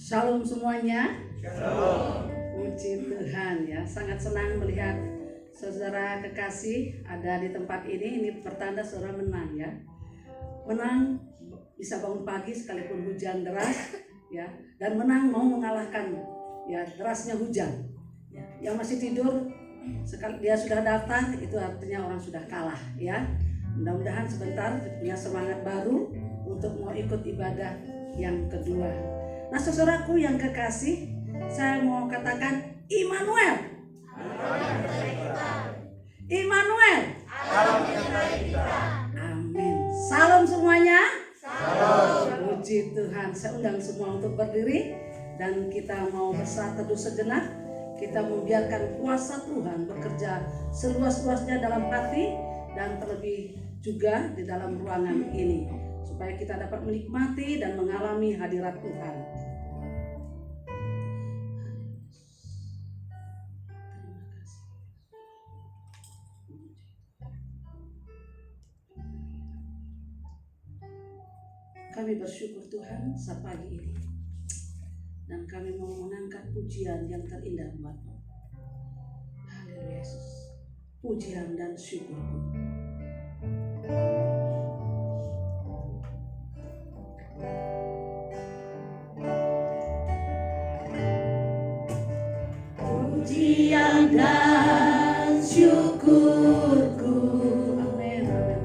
Shalom semuanya. Shalom. Puji Tuhan ya, sangat senang melihat saudara kekasih ada di tempat ini. Ini pertanda saudara menang ya. Menang bisa bangun pagi sekalipun hujan deras ya, dan menang mau mengalahkan ya derasnya hujan. Ya, yang masih tidur sekali dia sudah datang itu artinya orang sudah kalah ya. Mudah-mudahan sebentar punya semangat baru untuk mau ikut ibadah yang kedua. Nah, saudaraku yang kekasih, saya mau katakan Immanuel. Immanuel. Amin. Salam semuanya. Salam. Puji Tuhan. Saya undang semua untuk berdiri dan kita mau bersaat teduh sejenak. Kita membiarkan kuasa Tuhan bekerja seluas-luasnya dalam hati dan terlebih juga di dalam ruangan ini, supaya kita dapat menikmati dan mengalami hadirat Tuhan. Kami bersyukur Tuhan saat pagi ini, dan kami mau mengangkat pujian yang terindah buat-Mu. Haleluya Yesus, pujian dan syukur-Mu. Pujian dan syukurku, amin, amin.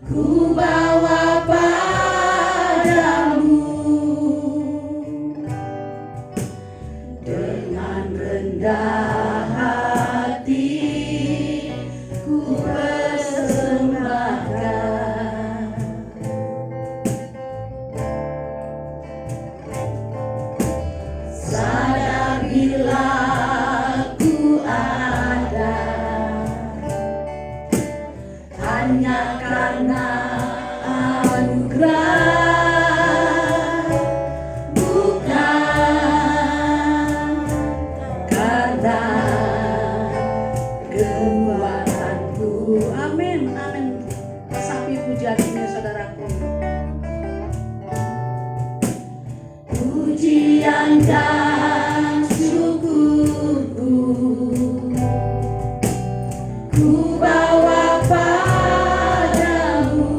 Ku bawa padamu dengan rendah hati, ku persembahkan sadar bila ku ada hanya karena anugerah, bukan karena kekuatanku. Amin, amin. Sapi pujian ini saudaraku. Pujian dan syukurku ku bawa padamu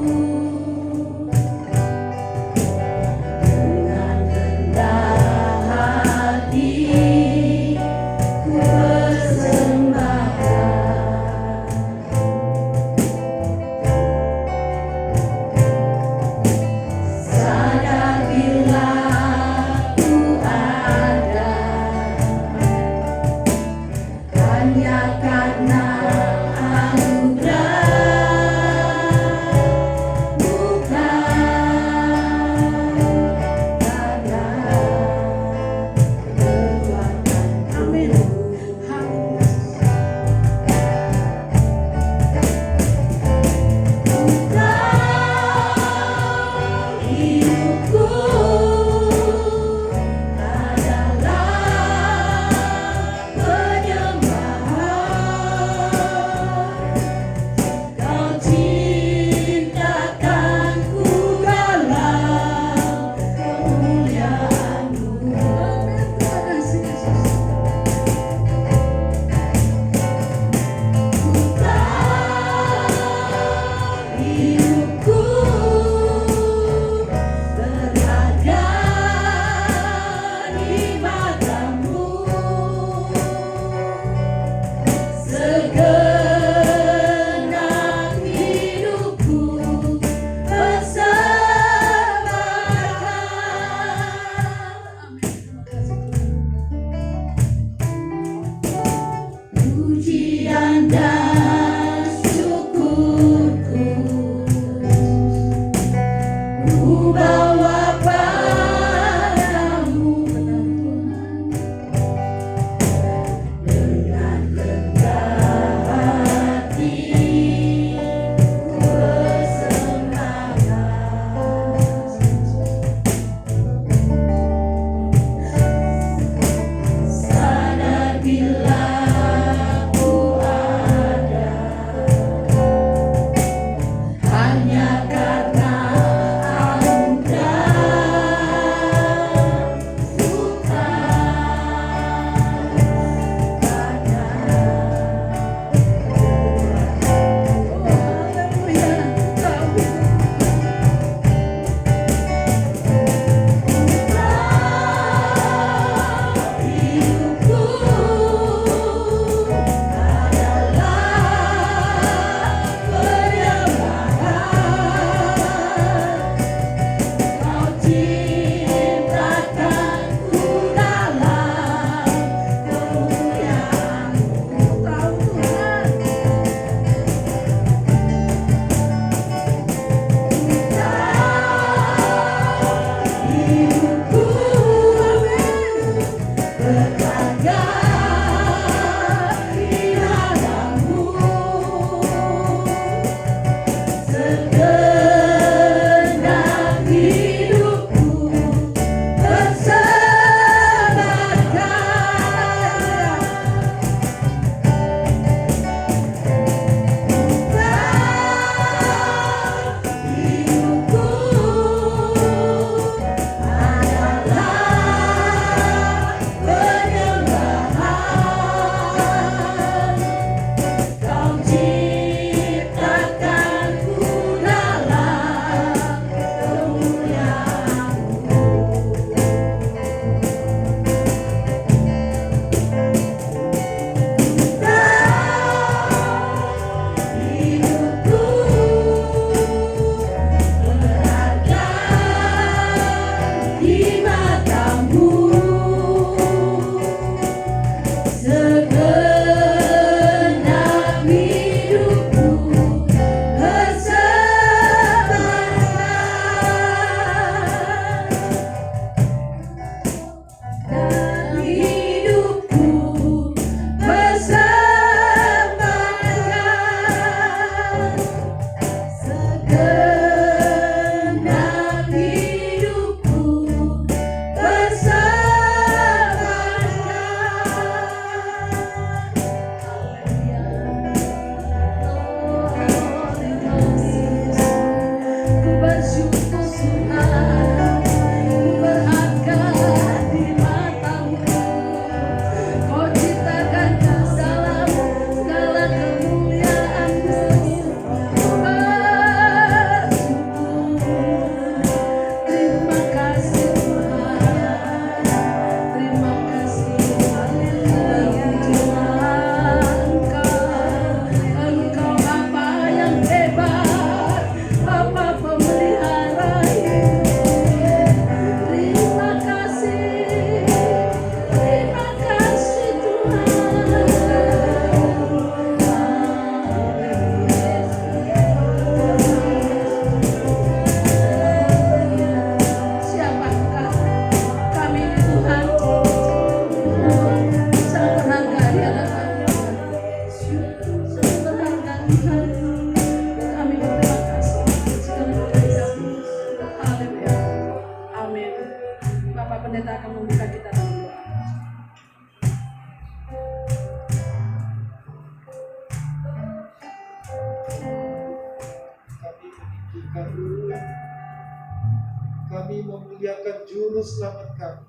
Kami memuliakan Juru Selamat kami.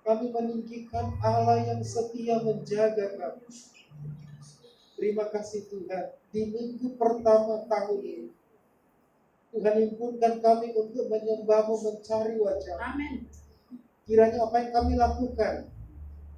Kami meninggikan Allah yang setia menjaga kami. Terima kasih Tuhan, di minggu pertama tahun ini Tuhan himpunkan kami untuk menyembah-Mu, mencari wajah. Amin. Kiranya apa yang kami lakukan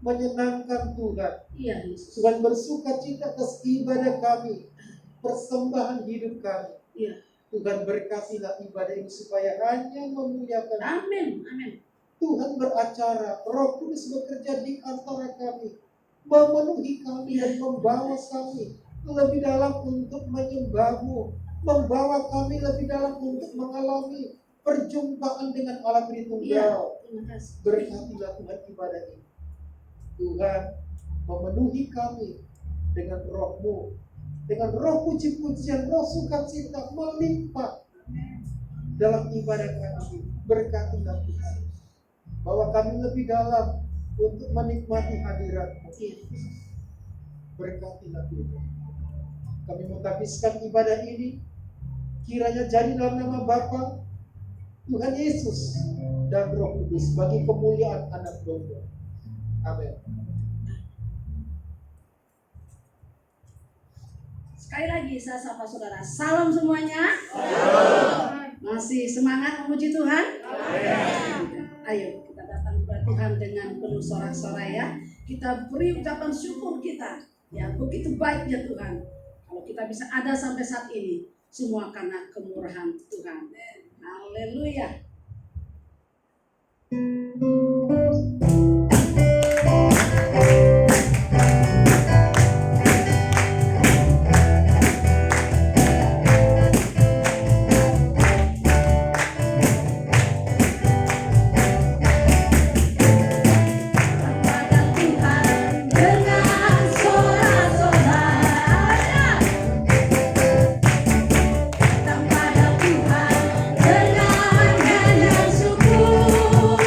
menyenangkan Tuhan. Iya, Yesus. Tuhan bersuka cita atas ibadah kami, persembahan hidup kami. Iya. Tuhan berkasilah ibadah ini supaya hanya memuliakan. Amin. Amin. Tuhan beracara, Roh Kudus bekerja di antara kami, memenuhi kami dan membawa kami lebih dalam untuk menyembah-Mu, membawa kami lebih dalam untuk mengalami perjumpaan dengan Allah Tritunggal. Berkatilah Tuhan ibadah ini. Tuhan memenuhi kami dengan Roh-Mu, dengan roh puji-pujian, roh sukacita melimpah dalam ibadah kami. Berkatilah Tuhan, bahwa kami lebih dalam untuk menikmati hadirat-Mu. Berkatilah Tuhan. Kami menghabiskan ibadah ini, kiranya jadi dalam nama Bapa, Tuhan Yesus, dan Roh Kudus bagi kemuliaan Anak Domba. Amin. Sekali lagi saya sapa saudara. Salam semuanya. Salam. Masih semangat memuji Tuhan? Ayo kita datang kepada Tuhan dengan penuh sorak-sorai ya. Kita beri ucapan syukur kita. Ya, begitu baiknya Tuhan. Kalau kita bisa ada sampai saat ini, semua karena kemurahan Tuhan. Haleluya. Dengan nyanyian syukur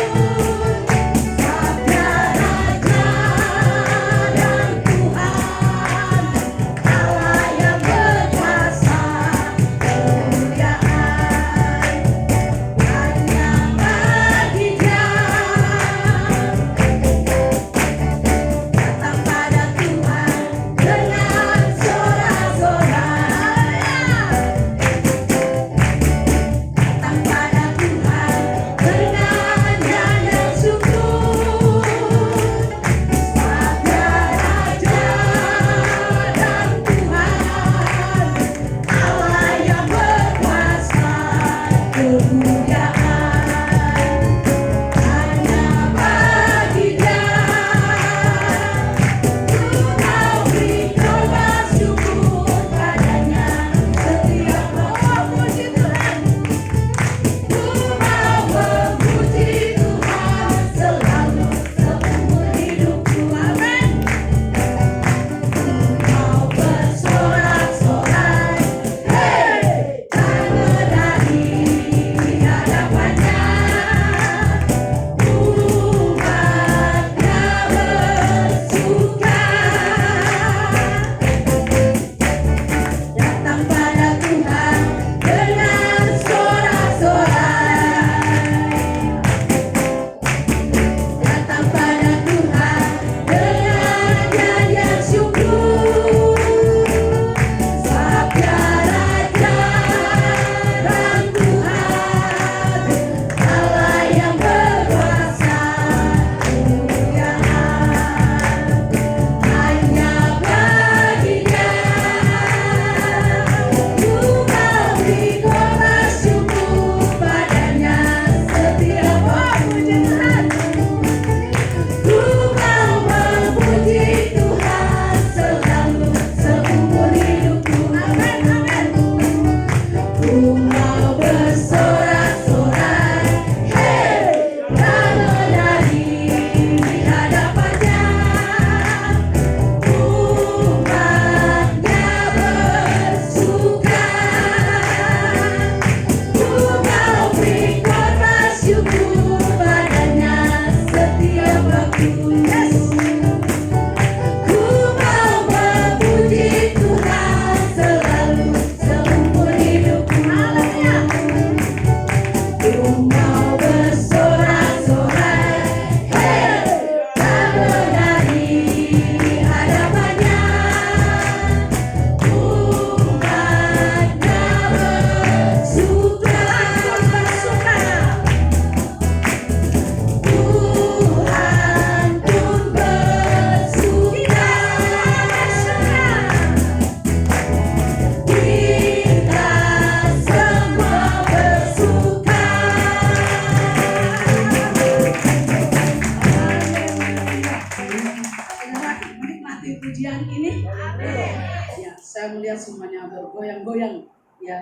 yang ya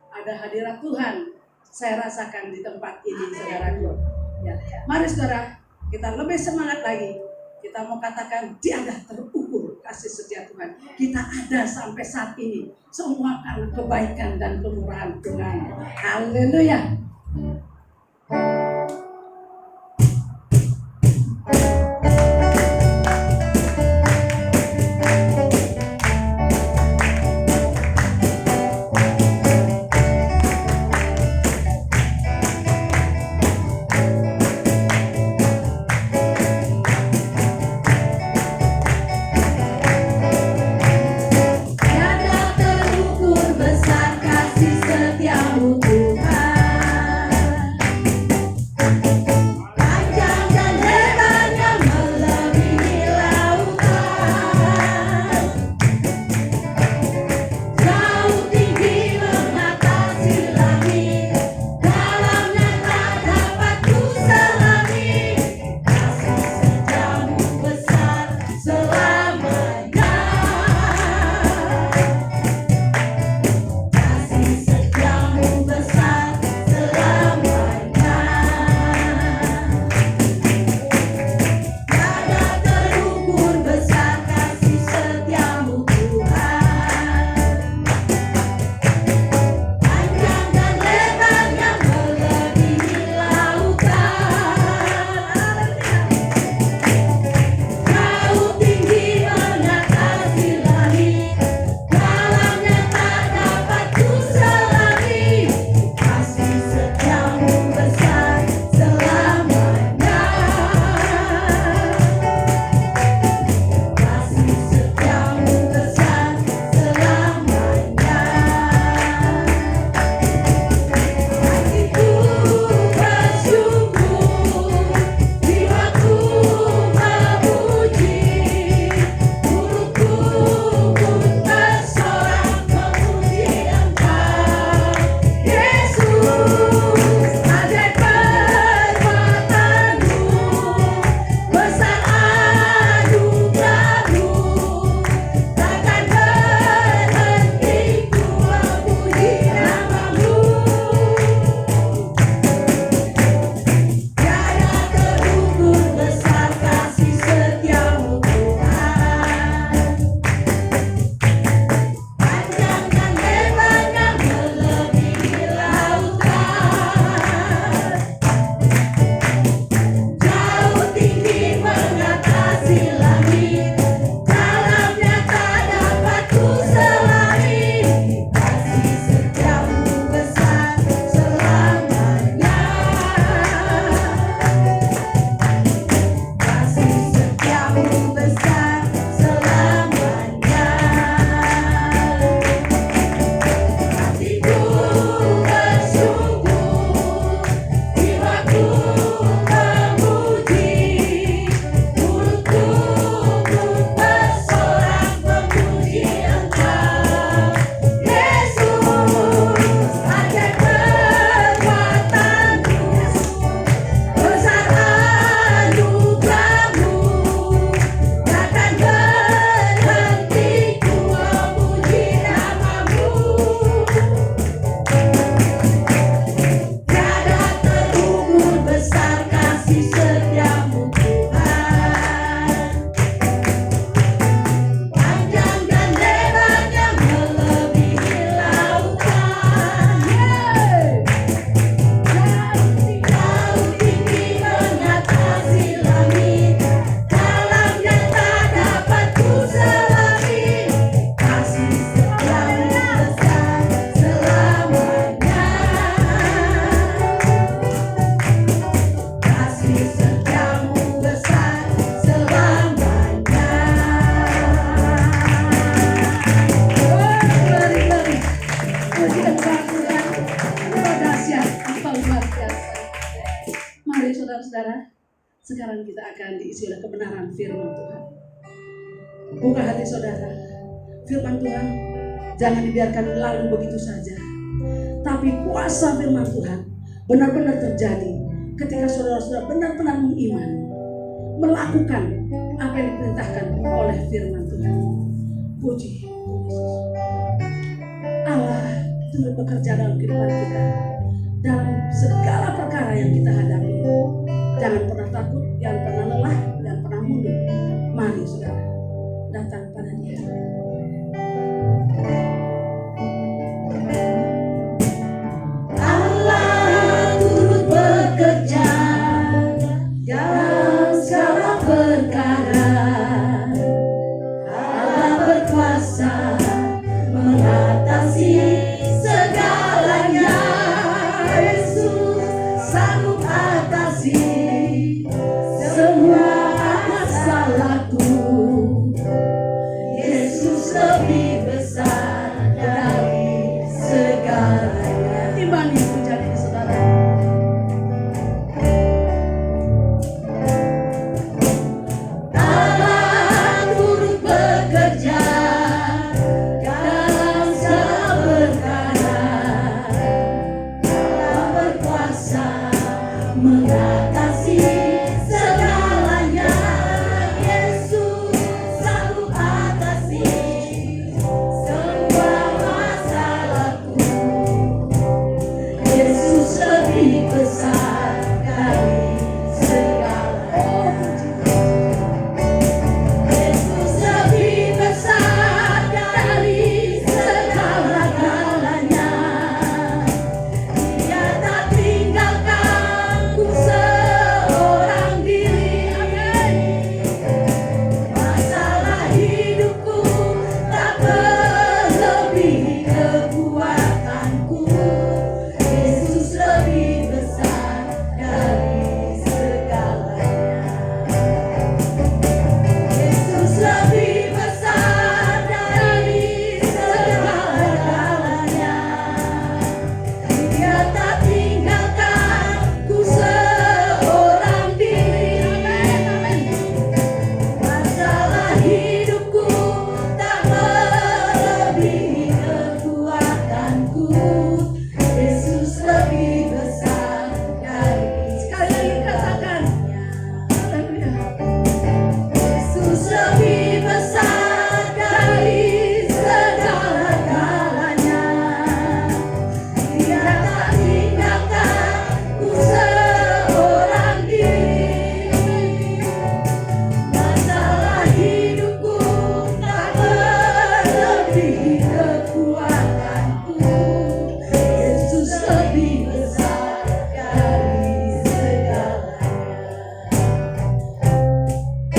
ada hadirat Tuhan saya rasakan di tempat ini saudaraku. Ya, mari saudara kita lebih semangat lagi. Kita mau katakan tiada terukur kasih setia Tuhan. Kita ada sampai saat ini semua karena kebaikan dan kemurahan Tuhan. Haleluya. Tiada terukur besar kasih setiamu Tuhan. Panjang dan lebarnya melebihi lautan. Jauh tinggi mengatasi langit. Dalamnya tak dapat ku selami. Kasih setiamu besar selamanya. Kasih setiamu besar selamanya. Tiada terukur besar kasih setiamu Tuhan. Panjang dan lebarnya melebihi lautan. Jauh tinggi mengatasi langit. Dalamnya tak dapat ku selami. Kasih setiamu besar selamanya. Kasih setiamu besar selamanya. Hatiku bersyukur, jiwaku memuji, mulutku pun bersorak memuji Engkau, Yesus. Ajaib perbuatanmu, besar anugerahmu, takkan berhenti ku memuji namamu. Tiada terukur besar kasih setiamu Tuhan. Panjang dan lebarnya melebihi lautan. Jauh tinggi mengatasi langit. Dalamnya tak dapat ku selami. Kasih setiamu besar selamanya. Kasih setiamu besar selamanya. Hatiku bersyukur, jiwaku memuji, mulutku pun bersorak memuji Engkau, Yesus. Ajaib perbuatanmu, besar anugerahmu, takkan berhenti ku memuji namamu. Tiada terukur besar kasih setiamu Tuhan. Panjang dan lebarnya melebihi lautan. Jauh tinggi mengatasi langit. Dalamnya tak dapat ku selami. Kasih setiamu besar selamanya. Kasih setiamu besar selamanya. Glory, glory. Puji dan Tuhan. Oh, dahsyat, apa luar biasa. Mari saudara-saudara, sekarang kita akan diisi oleh kebenaran firman Tuhan. Buka hati saudara. Firman Tuhan jangan dibiarkan lalu begitu saja. Tapi kuasa firman Tuhan benar-benar terjadi ketika saudara-saudara benar-benar mengimani, melakukan apa yang diperintahkan oleh firman Tuhan. Puji Yesus. Allah turut bekerja dalam kehidupan kita, dalam segala perkara yang kita hadapi. Jangan pernah takut, jangan pernah lelah, jangan pernah mundur. Mari saudara, datang pada Dia. Allah turut bekerja dalam segala perkara. Allah berkuasa mengatasi segalanya. Yesus sanggup atasi semua masalahku. Yesus lebih besar dari segalanya. Timbang itu jadi saudara. Allah turut bekerja dalam segala perkara. Allah berkuasa mengatasi segalanya. Yesus sanggup atasi semua masalahku. Yesus lebih besar dari segalanya. Yesus lebih besar dari segala-galanya. Dia tak tinggalkanku seorang diri. Masalah hidupku tak melebihi kekuatanku. Yesus lebih besar dari segalanya. Yesus lebih besar dari segala-galanya. Dia tak tinggalkanku seorang diri. Masalah hidupku tak melebihi kekuatanku. Yesus lebih besar dari Sekali lagi katakan. Haleluya. Yesus lebih besar dari segala-galanya. Dia tak tinggalkanku seorang diri. Masalah hidupku tak melebihi kekuatanku. Yesus lebih besar dari segalanya.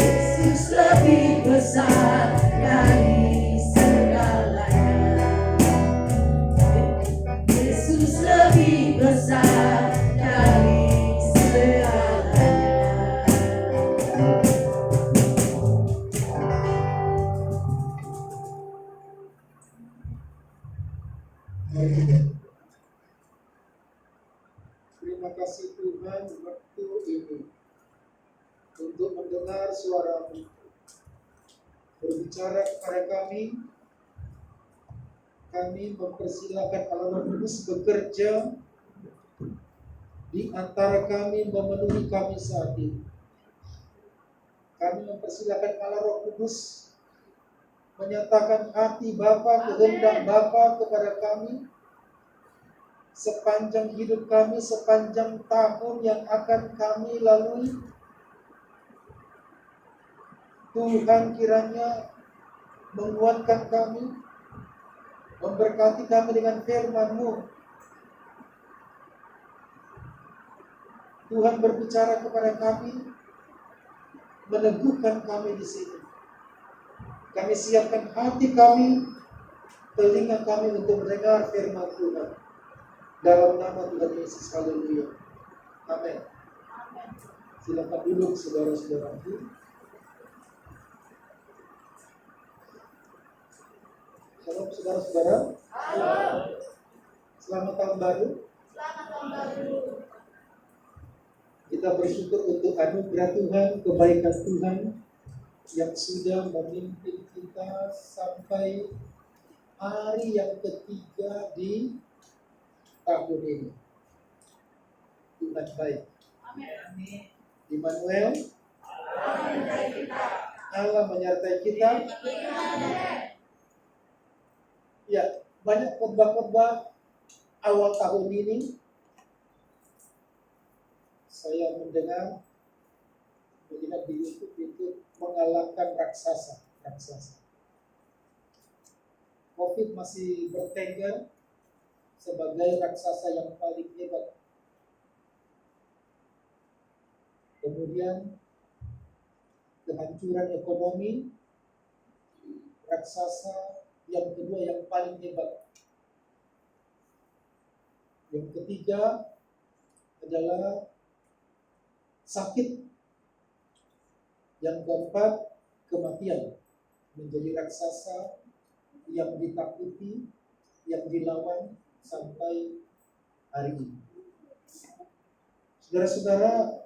Yesus lebih besar dari segalanya. Yesus lebih besar dari segalanya. Mari kita. Terima kasih Tuhan waktu ini untuk mendengar suara-Mu. Berbicara kepada kami mempersilakan Allah Roh Kudus bekerja di antara kami, memenuhi kami saat ini. Kami mempersilakan Allah Roh Kudus menyatakan hati Bapa, kehendak Bapa kepada kami sepanjang hidup kami, sepanjang tahun yang akan kami lalui. Tuhan kiranya menguatkan kami, memberkati kami dengan firman-Mu. Tuhan berbicara kepada kami, meneguhkan kami di sini. Kami siapkan hati kami, telinga kami untuk mendengar firman Tuhan. Dalam nama Tuhan Yesus, haleluya. Amin. Silakan duduk saudara-saudaraku. Shalom saudara-saudara. Selamat tahun baru. Kita bersyukur untuk anugerah Tuhan, kebaikan Tuhan yang sudah memimpin kita sampai hari yang ketiga di tahun ini. Tuhan baik. Immanuel, Allah menyertai kita. Ya, banyak khotbah-khotbah awal tahun ini saya mendengar, melihat di YouTube itu mengalahkan raksasa. COVID masih bertengger sebagai raksasa yang paling hebat. Kemudian kehancuran ekonomi, raksasa yang kedua yang paling hebat. Yang ketiga adalah sakit. Yang keempat, kematian menjadi raksasa yang ditakuti, yang dilawan sampai hari ini. Saudara-saudara,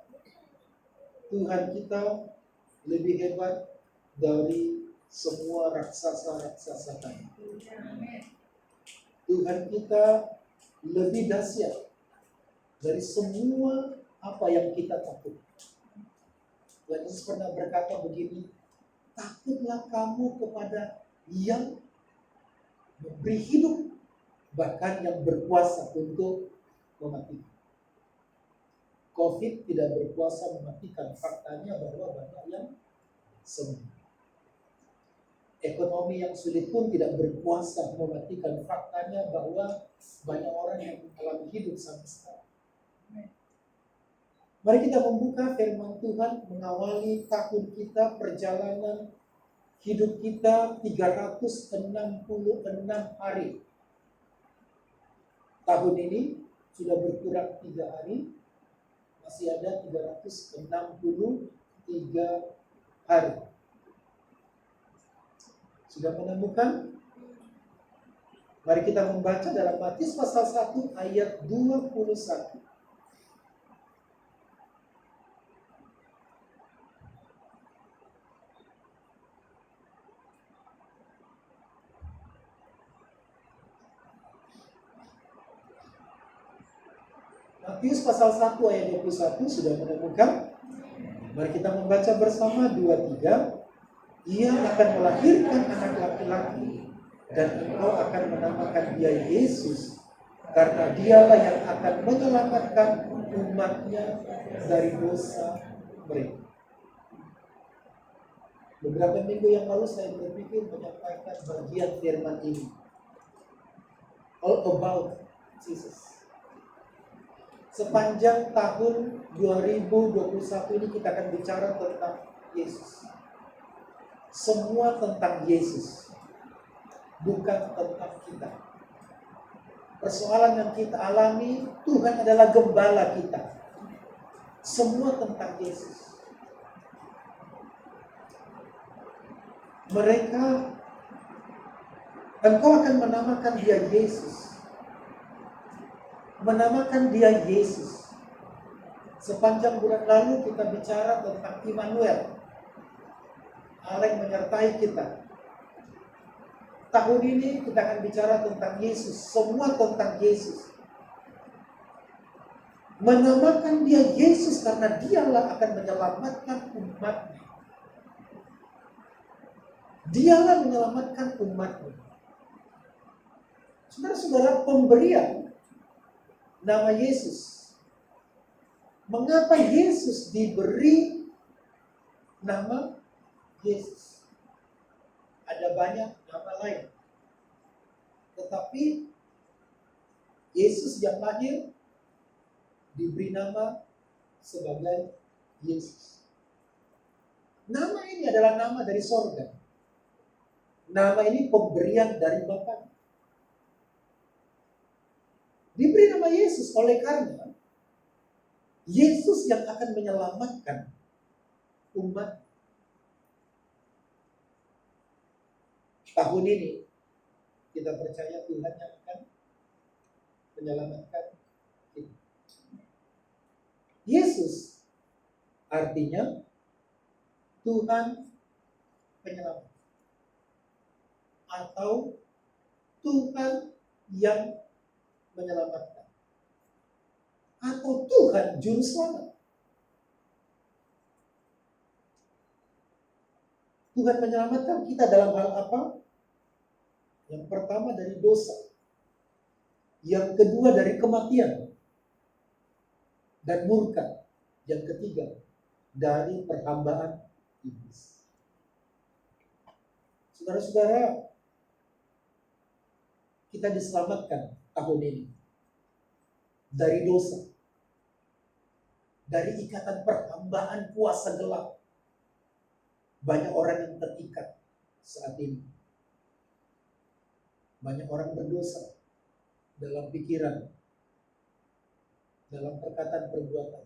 Tuhan kita lebih hebat dari semua raksasa-raksasa tadi. Tuhan kita lebih dahsyat dari semua apa yang kita takut. Tuhan Yesus pernah berkata begini, takutlah kamu kepada yang memberi hidup, bahkan yang berkuasa untuk mematikan. COVID tidak berkuasa mematikan, faktanya bahwa banyak yang sembuh. Ekonomi yang sulit pun tidak berkuasa mematikan, faktanya bahwa banyak orang yang mengalami hidup sampai sekarang. Mari kita membuka firman Tuhan mengawali tahun kita, perjalanan hidup kita 366 hari. Tahun ini sudah berkurang 3 hari, masih ada 363 hari. Sudah menemukan? Mari kita membaca dalam Matius pasal 1 ayat 21. Matius pasal 1 ayat 21 sudah menemukan? Mari kita membaca bersama 2-3. Ia akan melahirkan anak laki-laki dan engkau akan menamakan dia Yesus, karena dialah yang akan menyelamatkan umatnya dari dosa mereka. Beberapa minggu yang lalu saya berpikir menyampaikan bagian firman ini, all about Jesus. Sepanjang tahun 2021 ini kita akan bicara tentang Yesus. Semua tentang Yesus, bukan tentang kita. Persoalan yang kita alami, Tuhan adalah gembala kita. Semua tentang Yesus. Engkau akan menamakan dia Yesus. Menamakan dia Yesus. Sepanjang bulan lalu kita bicara tentang Immanuel, Allah yang menyertai kita. Tahun ini kita akan bicara tentang Yesus. Semua tentang Yesus. Menamakan dia Yesus karena dialah akan menyelamatkan umatnya. Dialah menyelamatkan umatnya. Saudara-saudara, pemberian nama Yesus. Mengapa Yesus diberi nama Yesus? Ada banyak nama lain. Tetapi Yesus yang lahir diberi nama sebagai Yesus. Nama ini adalah nama dari sorga. Nama ini pemberian dari Bapa. Diberi nama Yesus oleh karena Yesus yang akan menyelamatkan umat. Tahun ini kita percaya Tuhan yang akan menyelamatkan kita. Yesus artinya Tuhan penyelamat atau Tuhan yang menyelamatkan atau Tuhan juru selamat. Tuhan menyelamatkan kita dalam hal apa? Yang pertama dari dosa. Yang kedua dari kematian dan murka. Yang ketiga dari perhambaan iblis. Saudara-saudara, kita diselamatkan tahun ini dari dosa, dari ikatan perhambaan kuasa gelap. Banyak orang yang terikat saat ini. Banyak orang berdosa dalam pikiran, dalam perkataan perbuatan,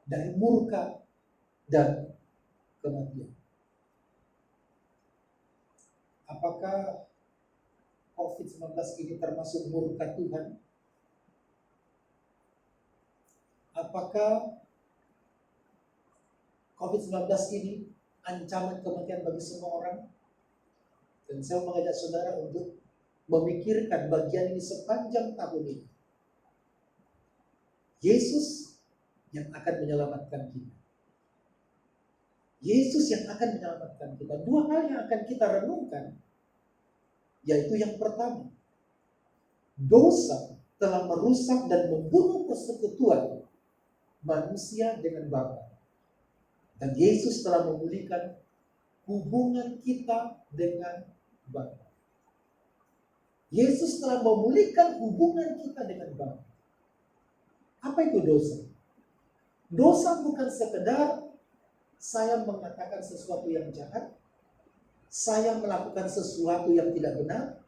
dari murka dan kematian. Apakah COVID-19 ini termasuk murka Tuhan? Apakah COVID-19 ini ancaman kematian bagi semua orang? Dan saya mengajak saudara untuk memikirkan bagian ini sepanjang tahun ini. Yesus yang akan menyelamatkan kita. Yesus yang akan menyelamatkan kita. Dua hal yang akan kita renungkan, yaitu yang pertama, dosa telah merusak dan membunuh persekutuan manusia dengan Bapa. Dan Yesus telah memulihkan hubungan kita dengan Bapa. Yesus telah memulihkan hubungan kita dengan Bapa. Apa itu dosa? Dosa bukan sekedar saya mengatakan sesuatu yang jahat, saya melakukan sesuatu yang tidak benar.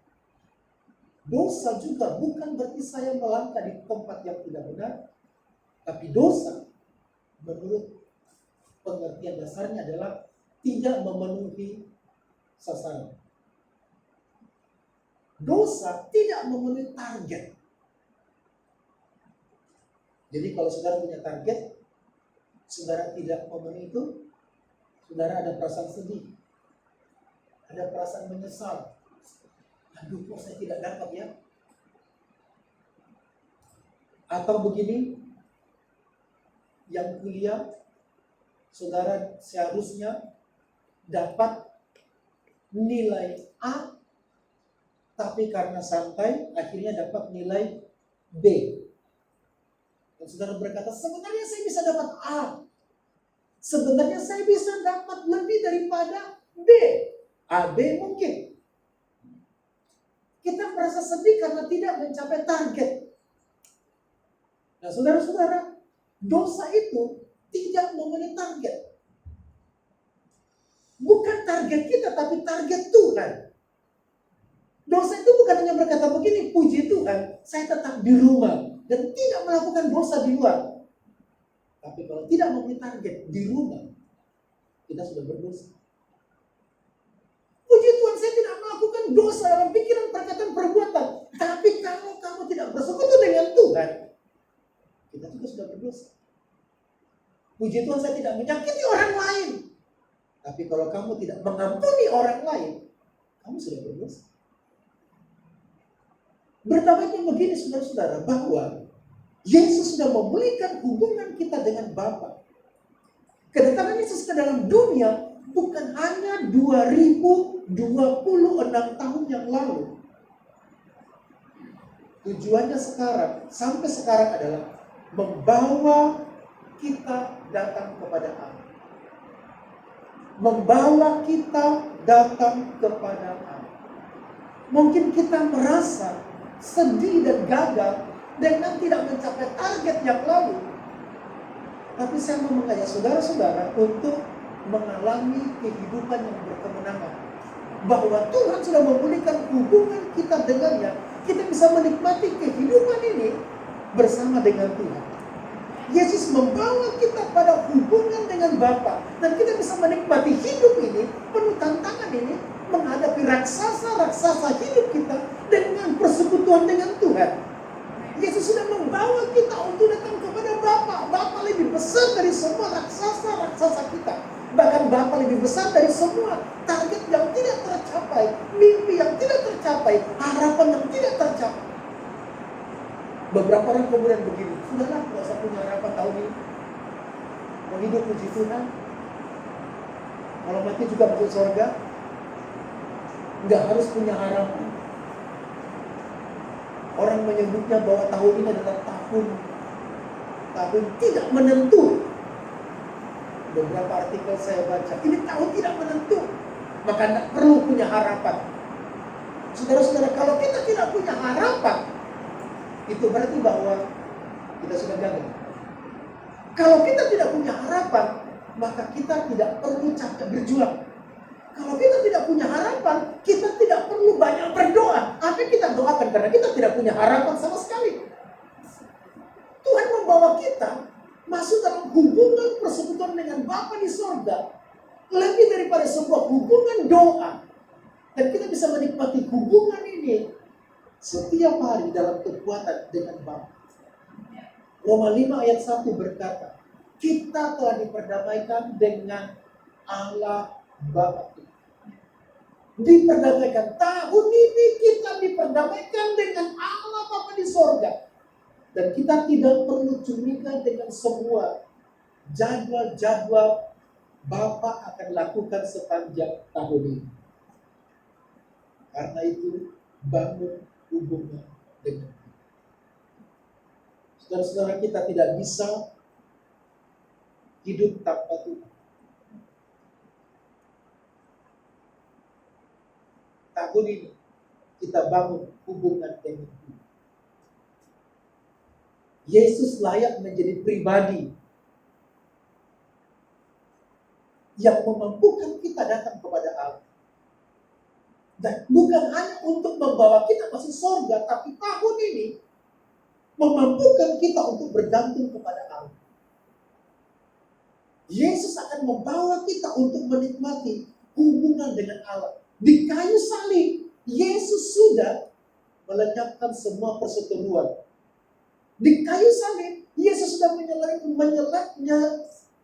Dosa juga bukan berarti saya melangkah di tempat yang tidak benar, tapi dosa menurut pengertian dasarnya adalah tidak memenuhi sasaran. Dosa tidak memenuhi target. Jadi kalau saudara punya target, saudara tidak memenuhi itu, saudara ada perasaan sedih, ada perasaan menyesal. Aduh, kok saya tidak dapat ya? Atau begini, yang kuliah, saudara seharusnya dapat nilai A, tapi karena santai, akhirnya dapat nilai B. Dan saudara berkata, sebenarnya saya bisa dapat A. Sebenarnya saya bisa dapat lebih daripada B. A, B mungkin. Kita merasa sedih karena tidak mencapai target. Nah saudara-saudara, dosa itu tidak memenuhi target. Bukan target kita, tapi target Tuhan. Dosa itu bukan hanya berkata begini, puji Tuhan, saya tetap di rumah dan tidak melakukan dosa di luar. Tapi kalau tidak memenuhi target di rumah, kita sudah berdosa. Puji Tuhan, saya tidak melakukan dosa dalam pikiran, perkataan, perbuatan. Tapi kalau kamu tidak bersekutu dengan Tuhan, kita juga sudah berdosa. Puji Tuhan, saya tidak menyakiti orang lain. Tapi kalau kamu tidak mengampuni orang lain, kamu sudah berdosa. Bertabatnya begini saudara-saudara, bahwa Yesus sudah memulihkan hubungan kita dengan Bapa. Kedatangan Yesus ke dalam dunia bukan hanya 2026 tahun yang lalu. Tujuannya sekarang, sampai sekarang adalah membawa kita datang kepada Allah. Membawa kita datang kepada Allah. Mungkin kita merasa sedih dan gagal dengan tidak mencapai target yang lalu. Tapi saya mau mengajak saudara-saudara untuk mengalami kehidupan yang berkemenangan. Bahwa Tuhan sudah memulihkan hubungan kita dengannya. Kita bisa menikmati kehidupan ini bersama dengan Tuhan. Yesus membawa kita pada hubungan dengan Bapa. Dan kita bisa menikmati hidup ini, penuh tantangan ini, menghadapi raksasa-raksasa hidup kita dengan persekutuan dengan Tuhan. Yesus sudah membawa kita untuk datang kepada Bapa. Bapa lebih besar dari semua raksasa-raksasa kita. Bahkan Bapa lebih besar dari semua target yang tidak tercapai, mimpi yang tidak tercapai, harapan yang tidak tercapai. Beberapa orang kemudian begini, sudahlah, tidak usah punya harapan tahun ini. Mau hidup puji Tuhan, kalau mati juga masuk surga, nggak harus punya harapan. Orang menyebutnya bahwa tahun ini adalah tahun tidak menentu. Beberapa artikel saya baca, ini tahun tidak menentu, maka tidak perlu punya harapan. Saudara-saudara, kalau kita tidak punya harapan, itu berarti bahwa kita sudah gagal. Kalau kita tidak punya harapan, maka kita tidak perlu capek berjuang. Kalau kita tidak punya harapan, kita tidak perlu banyak berdoa. Apa yang kita doakan? Karena kita tidak punya harapan sama sekali. Tuhan membawa kita masuk dalam hubungan persekutuan dengan Bapa di sorga lebih daripada sebuah hubungan doa. Dan kita bisa menikmati hubungan ini setiap hari dalam kekuatan dengan Bapa. Roma 5 ayat 1 berkata, kita telah diperdamaikan dengan Allah Bapa kita. Diperdamaikan. Tahun ini kita diperdamaikan dengan Allah Bapa di sorga. Dan kita tidak perlu curiga dengan semua jadwal-jadwal Bapa akan lakukan sepanjang tahun ini. Karena itu, bangun hubungan dengan kita. Saudara-saudara, kita tidak bisa hidup tanpa Tuhan. Tahun ini kita bangun hubungan dengan Tuhan. Yesus layak menjadi pribadi yang memampukan kita datang kepada Allah. Dan bukan hanya untuk membawa kita masuk surga, tapi tahun ini memampukan kita untuk bergantung kepada Allah. Yesus akan membawa kita untuk menikmati hubungan dengan Allah. Di kayu salib, Yesus sudah melenyapkan semua perseteruan. Di kayu salib, Yesus sudah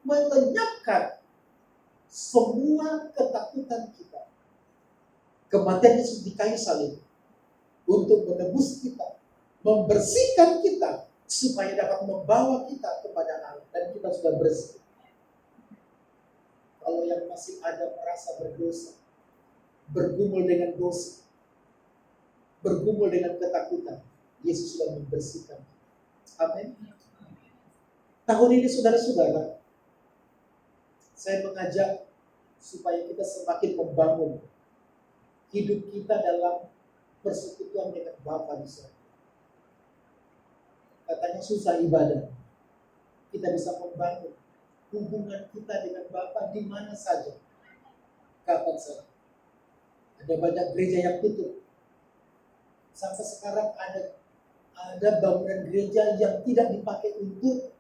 melenyapkan semua ketakutan kita. Kematian Yesus di kayu salib untuk menebus kita, membersihkan kita, supaya dapat membawa kita kepada Allah. Dan kita sudah bersih. Kalau yang masih ada merasa berdosa, bergumul dengan dosa, bergumul dengan ketakutan, Yesus sudah membersihkan. Amin. Tahun ini saudara-saudara, saya mengajak supaya kita semakin membangun hidup kita dalam persekutuan dengan Bapa di surga. Katanya susah ibadah. Kita bisa membangun hubungan kita dengan Bapa di mana saja, kapan saja. Ada banyak gereja yang tutup. Sampai sekarang ada bangunan gereja yang tidak dipakai untuk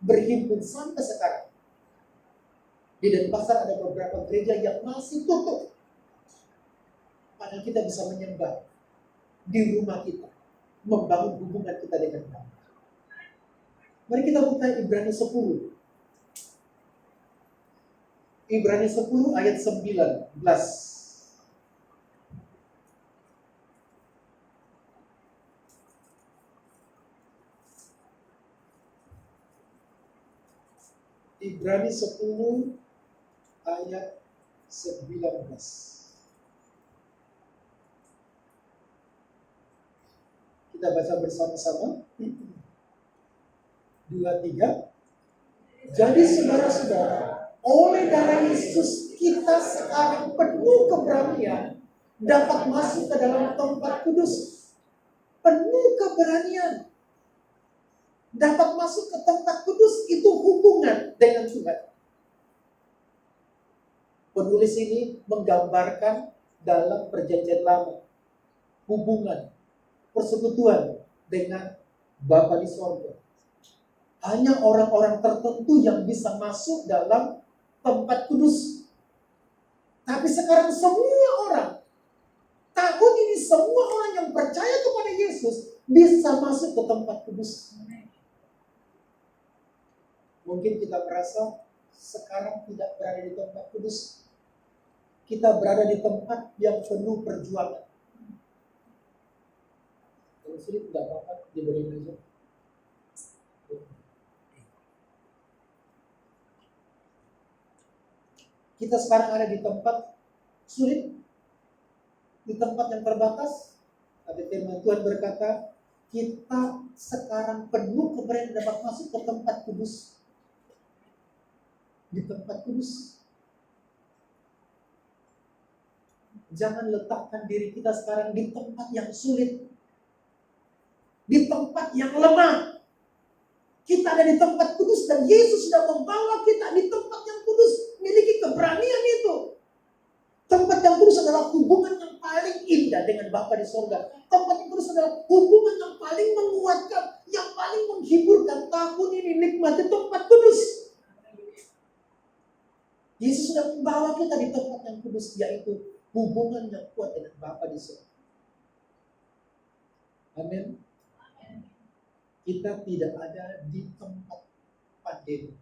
berhimpun sampai sekarang. Di Denpasar ada beberapa gereja yang masih tutup. Padahal kita bisa menyembah di rumah kita, membangun hubungan kita dengan Bapa. Mari kita buka Ibrani 10. Ibrani 10 ayat 19. Ibrani 10 ayat 19. Kita baca bersama-sama. 2, 3. Jadi saudara-saudara, oleh darah Yesus kita sekarang penuh keberanian dapat masuk ke dalam tempat kudus. Penuh keberanian dapat masuk ke tempat kudus, itu hubungan dengan Tuhan. Penulis ini menggambarkan dalam perjanjian lama hubungan persekutuan dengan Bapa di sorga. Hanya orang-orang tertentu yang bisa masuk dalam tempat kudus. Tapi sekarang semua orang, tahun ini semua orang yang percaya kepada Yesus bisa masuk ke tempat kudus. Mungkin kita merasa sekarang tidak berada di tempat kudus. Kita berada di tempat yang penuh perjuangan. Kalau sulit tidak apa-apa, diberi meja. Kita sekarang ada di tempat sulit, di tempat yang terbatas. Tapi firman Tuhan berkata, kita sekarang penuh keberanian dapat masuk ke tempat kudus. Di tempat kudus. Jangan letakkan diri kita sekarang di tempat yang sulit. Di tempat yang lemah. Kita ada di tempat kudus dan Yesus sudah membawa kita di tempat yang kudus. Miliki keberanian itu. Tempat yang kudus adalah hubungan yang paling indah dengan Bapa di sorga. Tempat yang kudus adalah hubungan yang paling menguatkan, yang paling menghiburkan. Tahun ini nikmati tempat kudus. Yesus sudah membawa kita di tempat yang kudus, yaitu hubungan yang kuat dengan Bapa di sorga. Amin. Kita tidak ada di tempat pandemi.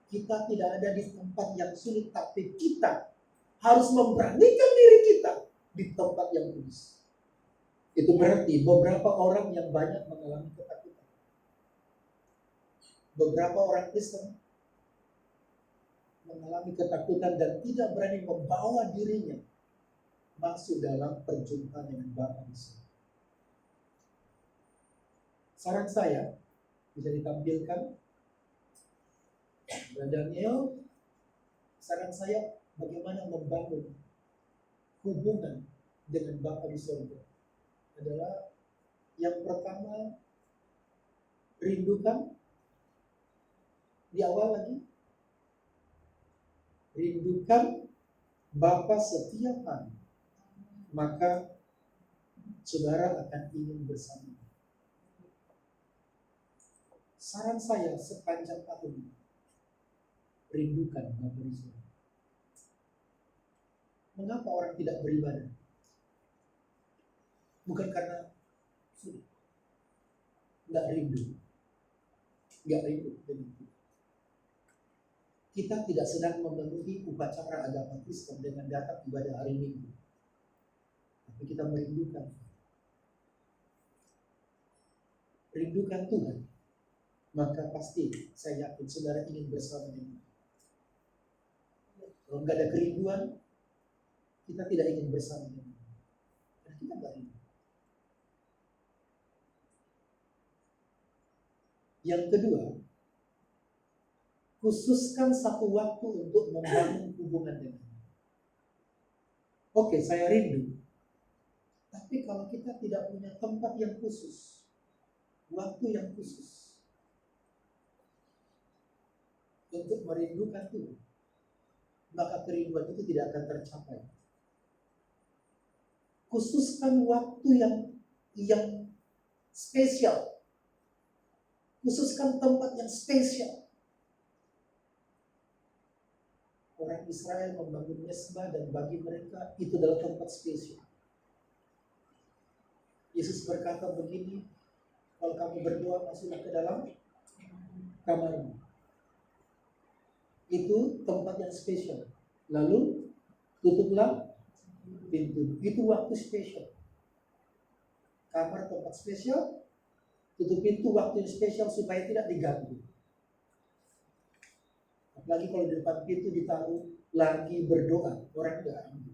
Kita tidak ada di tempat yang sulit, tapi kita harus memberanikan diri kita di tempat yang kudus. Itu berarti beberapa orang yang banyak mengalami ketakutan. Beberapa orang Kristen mengalami ketakutan dan tidak berani membawa dirinya masuk dalam perjumpaan dengan Bapa di surga. Saran saya bisa ditampilkan, Daniel. Saran saya bagaimana membangun hubungan dengan Bapa di surga adalah yang pertama, rindukan di awal lagi, rindukan Bapa setiap hari, maka saudara akan ingin bersama. Saran saya sepanjang tahun ini, rindukan Bapa di surga. Mengapa orang tidak beribadah? Bukan karena sulit, nggak rindu dengan itu. Kita tidak sedang memenuhi upacara agama Kristen dengan datang ibadah hari Minggu, tapi kita merindukan Tuhan. Maka pasti saya yakin saudara ingin bersama dengan Dia. Kalau nggak ada kerinduan, kita tidak ingin bersama dengan Dia. Karena kita nggak rindu. Yang kedua, khususkan satu waktu untuk membangun hubungan dengan Dia. Oke, saya rindu. Tapi kalau kita tidak punya tempat yang khusus, waktu yang khusus untuk merindukan Tuhan, maka kerinduan itu tidak akan tercapai. Khususkan waktu yang spesial. Khususkan tempat yang spesial. Orang Israel membangun mesbah dan bagi mereka itu adalah tempat spesial. Yesus berkata begini, kalau kamu berdoa masuklah ke dalam kamarmu. Itu tempat yang spesial. Lalu tutuplah pintu. Itu waktu spesial. Kamar tempat spesial, tutup pintu waktu yang spesial supaya tidak diganggu. Apalagi kalau di depan pintu ditaruh lagi berdoa, orang ganggu.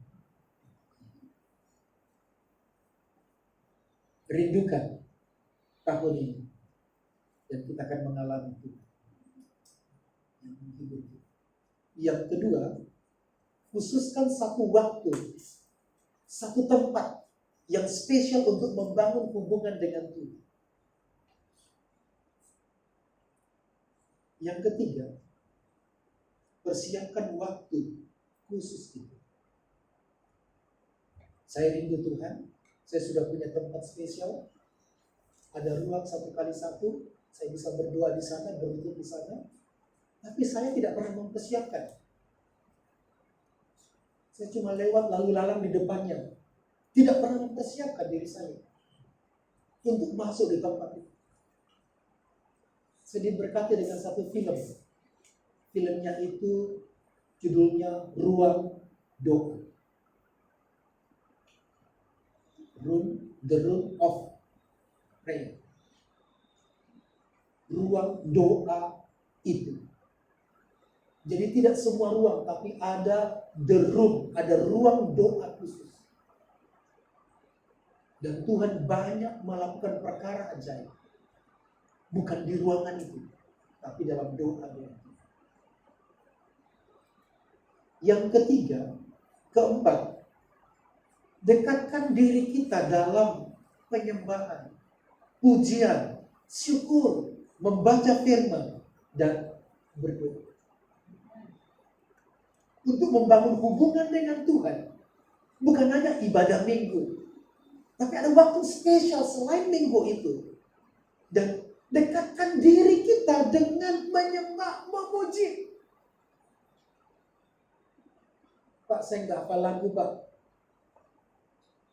Rindukan tahun ini dan kita akan mengalami itu. Yang kedua, khususkan satu waktu, satu tempat yang spesial untuk membangun hubungan dengan Tuhan. Yang ketiga, persiapkan waktu khusus itu. Saya rindu Tuhan, saya sudah punya tempat spesial, ada ruang 1x1, saya bisa berdoa di sana, berlutut di sana. Tapi saya tidak pernah mempersiapkan. Saya cuma lewat lalu lalang di depannya. Tidak pernah mempersiapkan diri saya untuk masuk di tempat itu. Saya diberkati dengan satu film. Filmnya itu judulnya Ruang Doa. The Room of Prayer. Ruang doa itu. Jadi tidak semua ruang, tapi ada the room, ada ruang doa khusus. Dan Tuhan banyak melakukan perkara ajaib. Bukan di ruangan itu, tapi dalam doa-doa. Yang ketiga, keempat, dekatkan diri kita dalam penyembahan, pujian, syukur, membaca firman, dan berdoa. Untuk membangun hubungan dengan Tuhan, bukan hanya ibadah minggu, tapi ada waktu spesial selain minggu itu. Dan dekatkan diri kita dengan menyembah, memuji. Pak, saya nggak hafal lagu, Pak.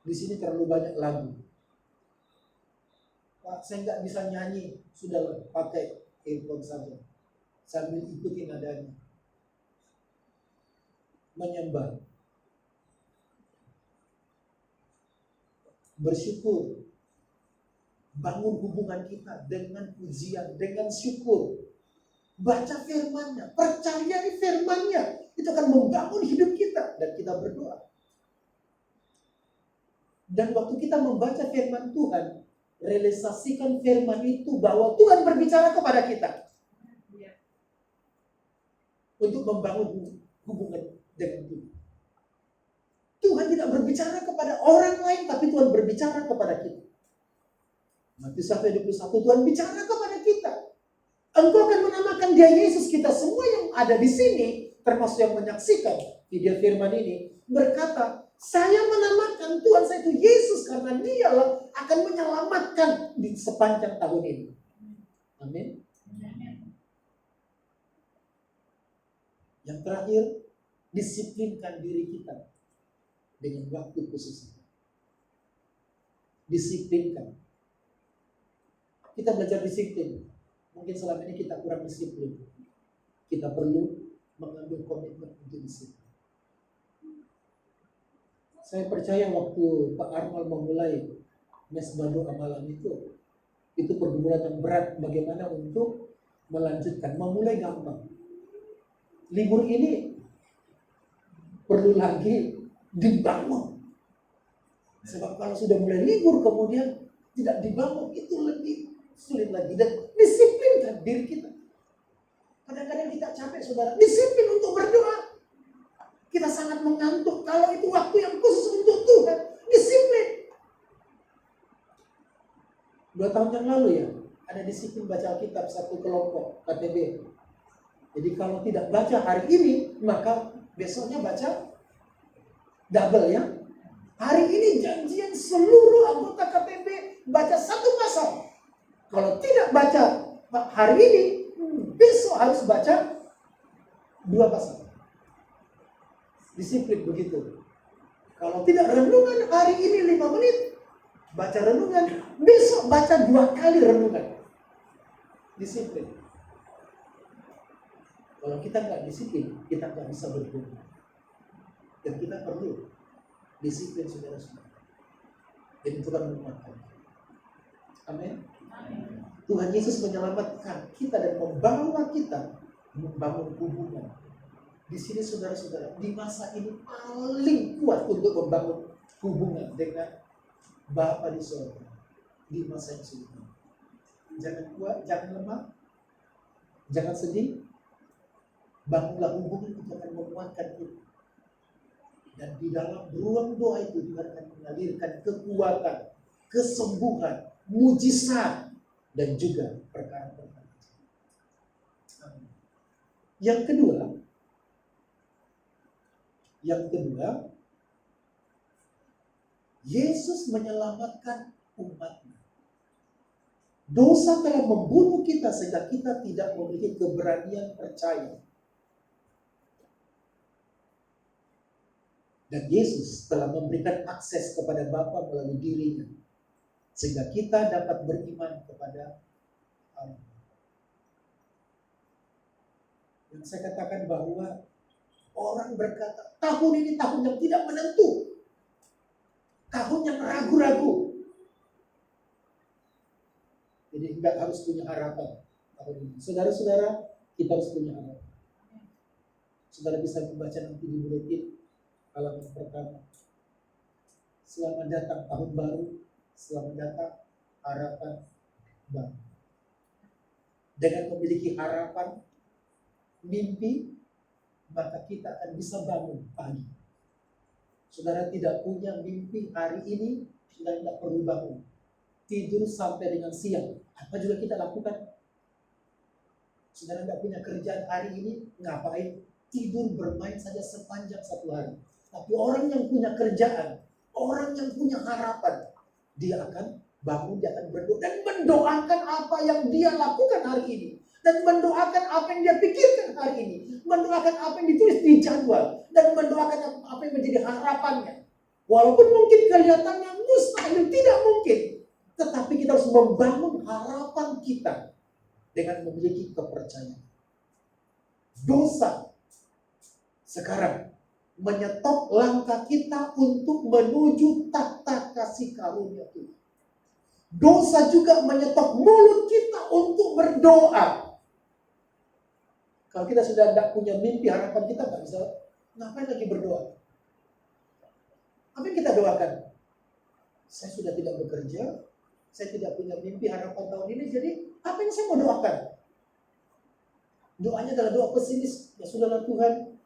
Di sini terlalu banyak lagu. Pak, saya nggak bisa nyanyi. Sudahlah, pakai earphone saja. Sambil ikutin nadanya. Menyembah. Bersyukur. Bangun hubungan kita dengan pujian, dengan syukur. Baca firman-Nya, percayai firman-Nya. Itu akan membangun hidup kita dan kita berdoa. Dan waktu kita membaca firman Tuhan, realisasikan firman itu bahwa Tuhan berbicara kepada kita. Untuk membangun hubungan dengan Tuhan. Tuhan tidak berbicara kepada orang lain, tapi Tuhan berbicara kepada kita. Matius 1:21, Tuhan bicara kepada kita. Engkau akan menamakan Dia Yesus. Kita semua yang ada di sini, termasuk yang menyaksikan video firman ini, berkata, saya menamakan Tuhan saya itu Yesus karena Dialah akan menyelamatkan di sepanjang tahun ini. Amin. Yang terakhir, disiplinkan diri kita dengan waktu khusus. Disiplinkan. Kita belajar disiplin. Mungkin selama ini kita kurang disiplin. Kita perlu mengambil komitmen untuk disiplin. Saya percaya waktu Pak Arnold memulai Mesbah Doa Malam itu pergumulan yang berat bagaimana untuk melanjutkan. Memulai gampang. Libur ini perlu lagi dibangun. Sebab kalau sudah mulai libur kemudian tidak dibangun, itu lebih sulit lagi. Dan disiplinkan diri kita. Kadang-kadang kita capek, saudara. Disiplin untuk berdoa. Kita sangat mengantuk. Kalau itu waktu yang khusus untuk Tuhan, disiplin. 2 tahun yang lalu ya, ada disiplin baca Alkitab satu kelompok KTB. Jadi kalau tidak baca hari ini, maka besoknya baca double ya. Hari ini janjian seluruh anggota KTB baca satu pasal. Kalau tidak baca hari ini, besok harus baca 2 pasal. Disiplin begitu. Kalau tidak renungan hari ini 5 menit, baca renungan, besok baca 2 kali renungan. Disiplin. Kalau kita nggak disiplin, kita nggak bisa berdoa. Dan kita perlu disiplin, saudara-saudara. Jadi Tuhan menguatkan. Amin. Tuhan Yesus menyelamatkan kita dan membawa kita membangun hubungan. Di sini saudara-saudara, di masa ini paling kuat untuk membangun hubungan dengan Bapa di surga di masa yang sulit. Jangan kuat, jangan lemah, jangan sedih. Bangunlah hubungan itu akan menguatkan kita. Dan di dalam ruang doa itu Tuhan akan mengalirkan kekuatan, kesembuhan, mujizat, dan juga perkara-perkara. Yang kedua, Yesus menyelamatkan umatnya. Dosa telah membunuh kita sehingga kita tidak memiliki keberanian percaya. Dan Yesus telah memberikan akses kepada Bapa melalui dirinya. Sehingga kita dapat beriman kepada Allah. Dan saya katakan bahwa orang berkata, tahun ini tahun yang tidak menentu. Tahun yang ragu-ragu. Jadi tidak harus punya harapan tahun ini. Saudara-saudara, kita harus punya harapan. Saudara bisa membaca nanti di buletin halaman pertama. Selamat datang tahun baru, Selamat datang harapan baru. Dengan memiliki harapan, mimpi, maka kita akan bisa bangun pagi. Saudara tidak punya mimpi hari ini, saudara tidak perlu bangun. Tidur sampai dengan siang. Apa juga kita lakukan? Saudara tidak punya kerjaan hari ini, ngapain? Tidur bermain saja sepanjang satu hari. Tapi orang yang punya kerjaan, orang yang punya harapan, dia akan bangun, dia akan berdoa dan mendoakan apa yang dia lakukan hari ini, dan mendoakan apa yang dia pikirkan hari ini, mendoakan apa yang ditulis di jadwal, dan mendoakan apa yang menjadi harapannya. Walaupun mungkin kelihatannya mustahil, tidak mungkin, tetapi kita harus membangun harapan kita dengan memiliki kepercayaan. Dosa sekarang menyetop langkah kita untuk menuju tahta kasih karunia Tuhan. Dosa juga menyetop mulut kita untuk berdoa. Kalau kita sudah tidak punya mimpi, harapan kita nggak bisa, ngapain lagi berdoa? Apa yang kita doakan? Saya sudah tidak bekerja, saya tidak punya mimpi, harapan tahun ini, jadi apa yang saya mau doakan? Doanya adalah doa pesimis. Ya sudahlah Tuhan,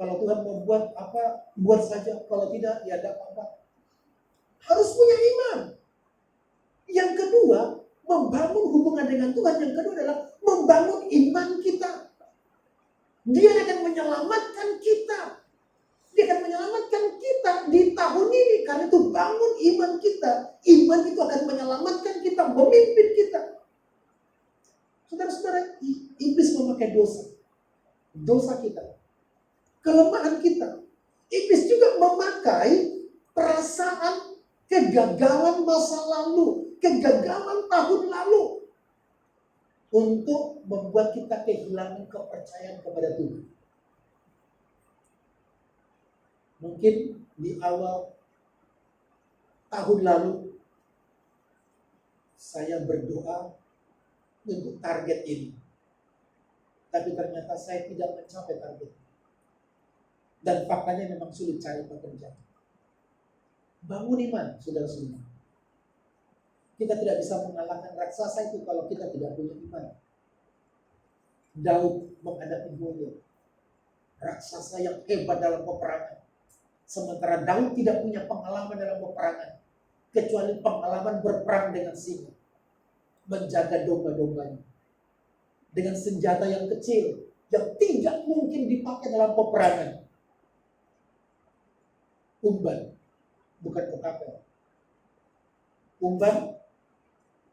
kalau Tuhan mau buat apa, buat saja. Kalau tidak, ya tidak apa-apa. Harus punya iman. Yang kedua, membangun hubungan dengan Tuhan. Yang kedua adalah membangun iman kita. Dia akan menyelamatkan kita. Dia akan menyelamatkan kita di tahun ini. Karena itu bangun iman kita. Iman itu akan menyelamatkan kita, memimpin kita. Saudara-saudara, iblis memakai dosa. Dosa kita. Kelemahan kita. Iblis juga memakai perasaan kegagalan masa lalu, kegagalan tahun lalu, untuk membuat kita kehilangan kepercayaan kepada Tuhan. Mungkin di awal tahun lalu saya berdoa untuk target ini, tapi ternyata saya tidak mencapai target. Dan faktanya memang sulit cari pekerjaan. Bangun iman, saudara-saudara. Kita tidak bisa mengalahkan raksasa itu kalau kita tidak punya iman. Daud menghadapi Goliat, raksasa yang hebat dalam peperangan. Sementara Daud tidak punya pengalaman dalam peperangan, kecuali pengalaman berperang dengan singa, menjaga domba-dombanya, dengan senjata yang kecil, yang tidak mungkin dipakai dalam peperangan. Umban, bukan otapel. Umban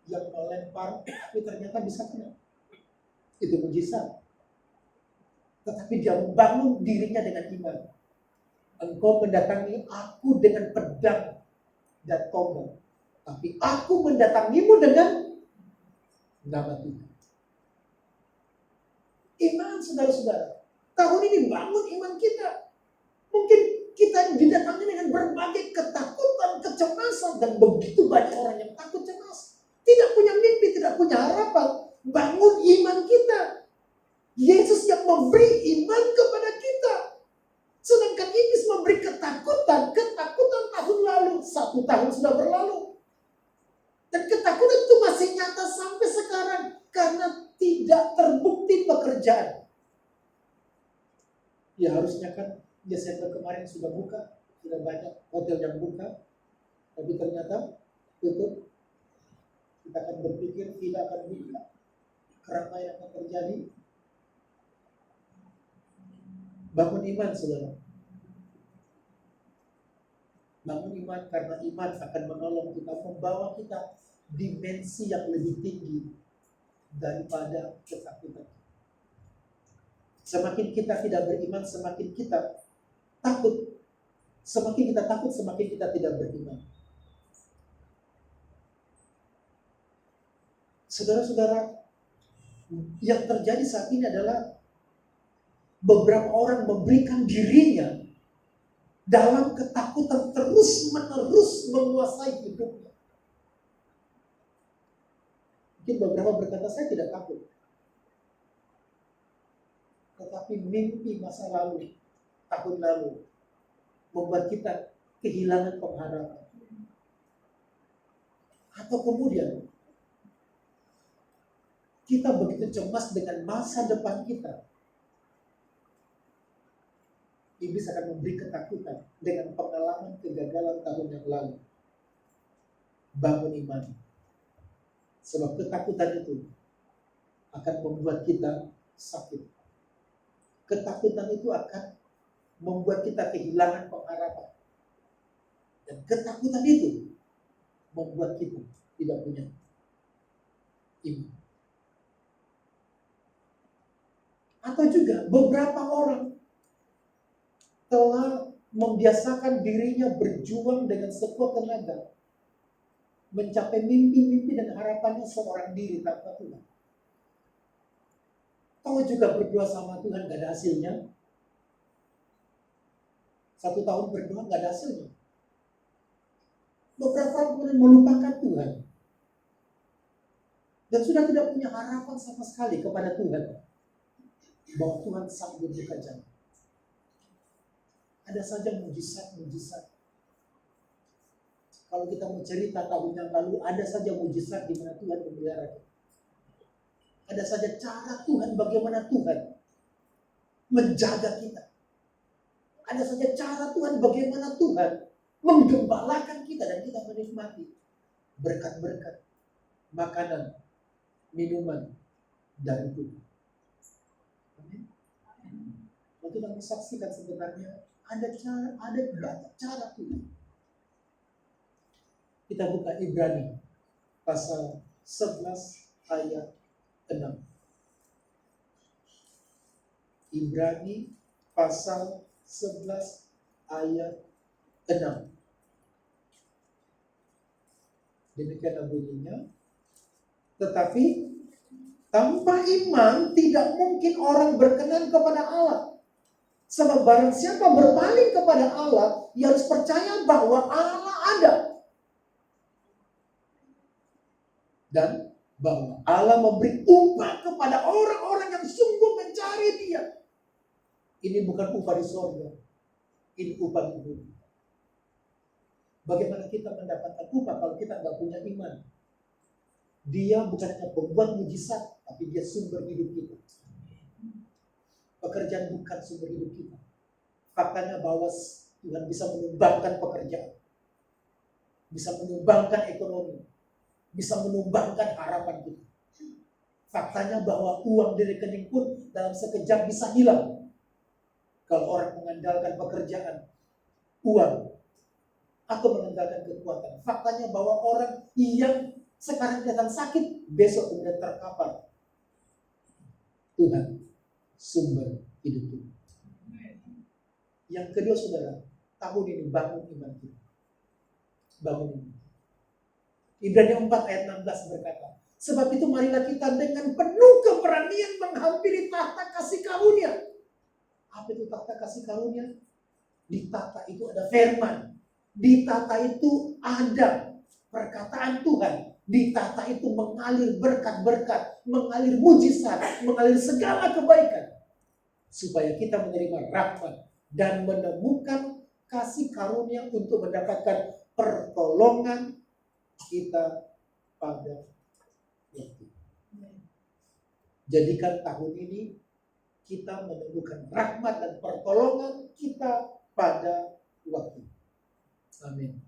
yang melempar, tapi ternyata bisa kena. Itu mujizat. Tetapi dia membangun dirinya dengan iman. Engkau mendatangi aku dengan pedang dan tombak, tapi aku mendatangimu dengan nama Tuhan. Iman, saudara-saudara. Tahun ini bangun iman kita. Mungkin kita didatangi dengan berbagai ketakutan, kecemasan, dan begitu banyak orang yang takut cemas. Tidak punya mimpi, tidak punya harapan. Bangun iman kita. Yesus yang memberi iman kepada kita. Sedangkan iblis memberi ketakutan tahun lalu. 1 tahun sudah berlalu. Dan ketakutan itu masih nyata sampai sekarang. Karena tidak terbukti pekerjaan. Ya harusnya kan Desember kemarin sudah buka, sudah banyak hotel yang buka, tapi ternyata tutup. Kita akan berpikir tidak akan buka, keramaian akan terjadi. Bangun iman, saudara. Bangun iman, karena iman akan menolong kita, membawa kita dimensi yang lebih tinggi daripada ketakutan. Semakin kita tidak beriman, semakin kita takut. Semakin kita takut, semakin kita tidak beriman. Saudara-saudara, yang terjadi saat ini adalah beberapa orang memberikan dirinya dalam ketakutan terus-menerus menguasai hidupnya. Mungkin beberapa berkata, saya tidak takut. Tetapi mimpi masa lalu, tahun lalu, membuat kita kehilangan pengharapan. Atau kemudian kita begitu cemas dengan masa depan kita. Iblis akan memberi ketakutan dengan pengalaman kegagalan tahun yang lalu. Bangun iman. Sebab ketakutan itu akan membuat kita sakit. Ketakutan itu akan membuat kita kehilangan pengharapan. Dan ketakutan itu membuat kita tidak punya iman. Atau juga beberapa orang telah membiasakan dirinya berjuang dengan sekuat tenaga mencapai mimpi-mimpi dan harapannya seorang diri tanpa Tuhan. Tahu juga berdoa sama Tuhan gak ada hasilnya. 1 tahun berdoa gak ada hasilnya. Beberapa orang kemudian melupakan Tuhan dan sudah tidak punya harapan sama sekali kepada Tuhan bahwa Tuhan sanggup buka jalan. Ada saja mujizat-mujizat. Kalau kita mau cerita tahun yang lalu, ada saja mujizat di mana Tuhan memelihara kita. Ada saja cara Tuhan, bagaimana Tuhan menjaga kita. Ada saja cara Tuhan, bagaimana Tuhan menggembalakan kita dan kita menikmati berkat-berkat, makanan, minuman dari Tuhan. Amin. Kalau kita menyaksikan sebenarnya ada banyak cara Tuhan. Kita buka Ibrani pasal 11 ayat 6. Ibrani pasal 11 ayat 6. Demikian bunyinya. Tetapi tanpa iman tidak mungkin orang berkenan kepada Allah. Sebab barang siapa berpaling kepada Allah, ia harus percaya bahwa Allah ada. Dan bahwa Allah memberi upah kepada orang-orang yang sungguh mencari Dia. Ini bukan upah di surga, ini upah di bumi. Bagaimana kita mendapatkan upah kalau kita nggak punya iman? Dia bukan hanya pembuat mujizat, tapi Dia sumber hidup kita. Pekerjaan bukan sumber hidup kita. Faktanya bahwa Tuhan bisa menyumbangkan pekerjaan, bisa menyumbangkan ekonomi, bisa menumbangkan harapan kita. Faktanya bahwa uang di rekening pun dalam sekejap bisa hilang. Kalau orang mengandalkan pekerjaan, uang, atau mengandalkan kekuatan. Faktanya bahwa orang yang sekarang kelihatan sakit, besok kemudian terkapar. Tuhan, sumber hidup kita. Yang kedua saudara, tahun ini bangun iman kita. Bangun iman. Ibrani 4 ayat 16 berkata, sebab itu marilah kita dengan penuh keberanian menghampiri tahta kasih karunia. Apa itu tahta kasih karunia? Di tahta itu ada firman. Di tahta itu ada perkataan Tuhan. Di tahta itu mengalir berkat-berkat, mengalir mujizat, mengalir segala kebaikan. Supaya kita menerima rahmat dan menemukan kasih karunia untuk mendapatkan pertolongan kita pada waktu. Jadikan tahun ini kita menemukan rahmat dan pertolongan kita pada waktu. Amin.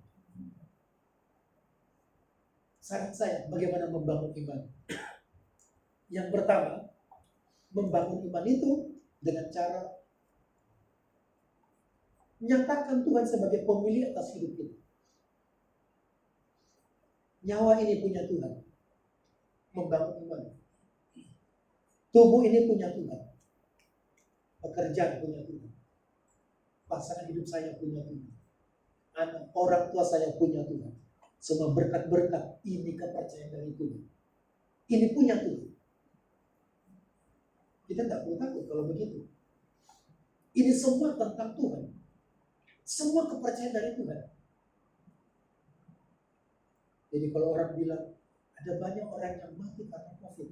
Saran saya, bagaimana membangun iman? Yang pertama, membangun iman itu dengan cara menyatakan Tuhan sebagai pemilik atas hidup kita. Nyawa ini punya Tuhan. Membangun iman. Tubuh ini punya Tuhan. Pekerjaan punya Tuhan. Pasangan hidup saya punya Tuhan. Anak, orang tua saya punya Tuhan. Semua berkat-berkat ini kepercayaan dari Tuhan. Ini punya Tuhan. Kita tidak perlu takut kalau begitu. Ini semua tentang Tuhan. Semua kepercayaan dari Tuhan. Jadi kalau orang bilang, ada banyak orang yang mati karena COVID.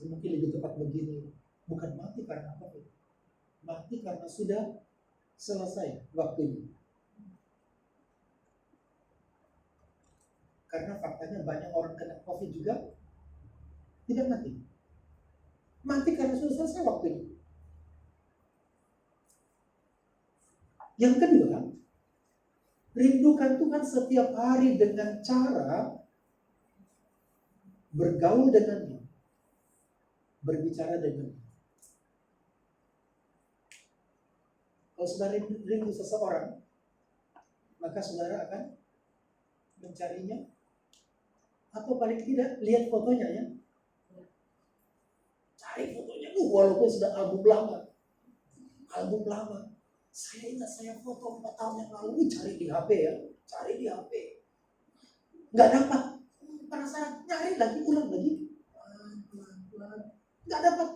Mungkin lebih tepat begini, bukan mati karena COVID. Mati karena sudah selesai waktunya. Karena faktanya banyak orang kena COVID juga tidak mati. Mati karena sudah selesai waktunya. Yang kedua, rindukan Tuhan setiap hari dengan cara bergaul dengannya, berbicara dengannya. Kalau saudara rindu seseorang, maka saudara akan mencarinya, atau paling tidak lihat fotonya ya. Cari fotonya, walaupun sudah album lama. Saya ingat saya foto 4 tahun yang lalu, cari di HP ya, cari di HP. Nggak dapat. Penasaran, nyari lagi, ulang lagi. Pelan-pelan. Nggak dapat.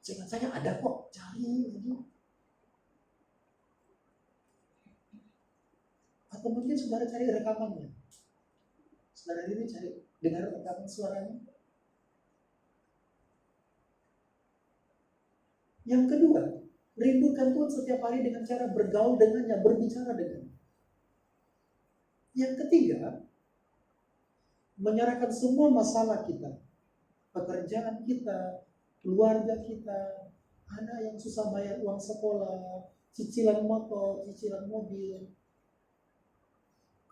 Jangan saya ada kok, cari lagi. Atau mungkin saudara cari rekamannya. Saudara ini cari, dengar rekaman suaranya. Yang kedua, rindukan Tuhan setiap hari dengan cara bergaul dengannya, berbicara dengannya. Yang ketiga, menyerahkan semua masalah kita, pekerjaan kita, keluarga kita, anak yang susah bayar uang sekolah, cicilan motor, cicilan mobil.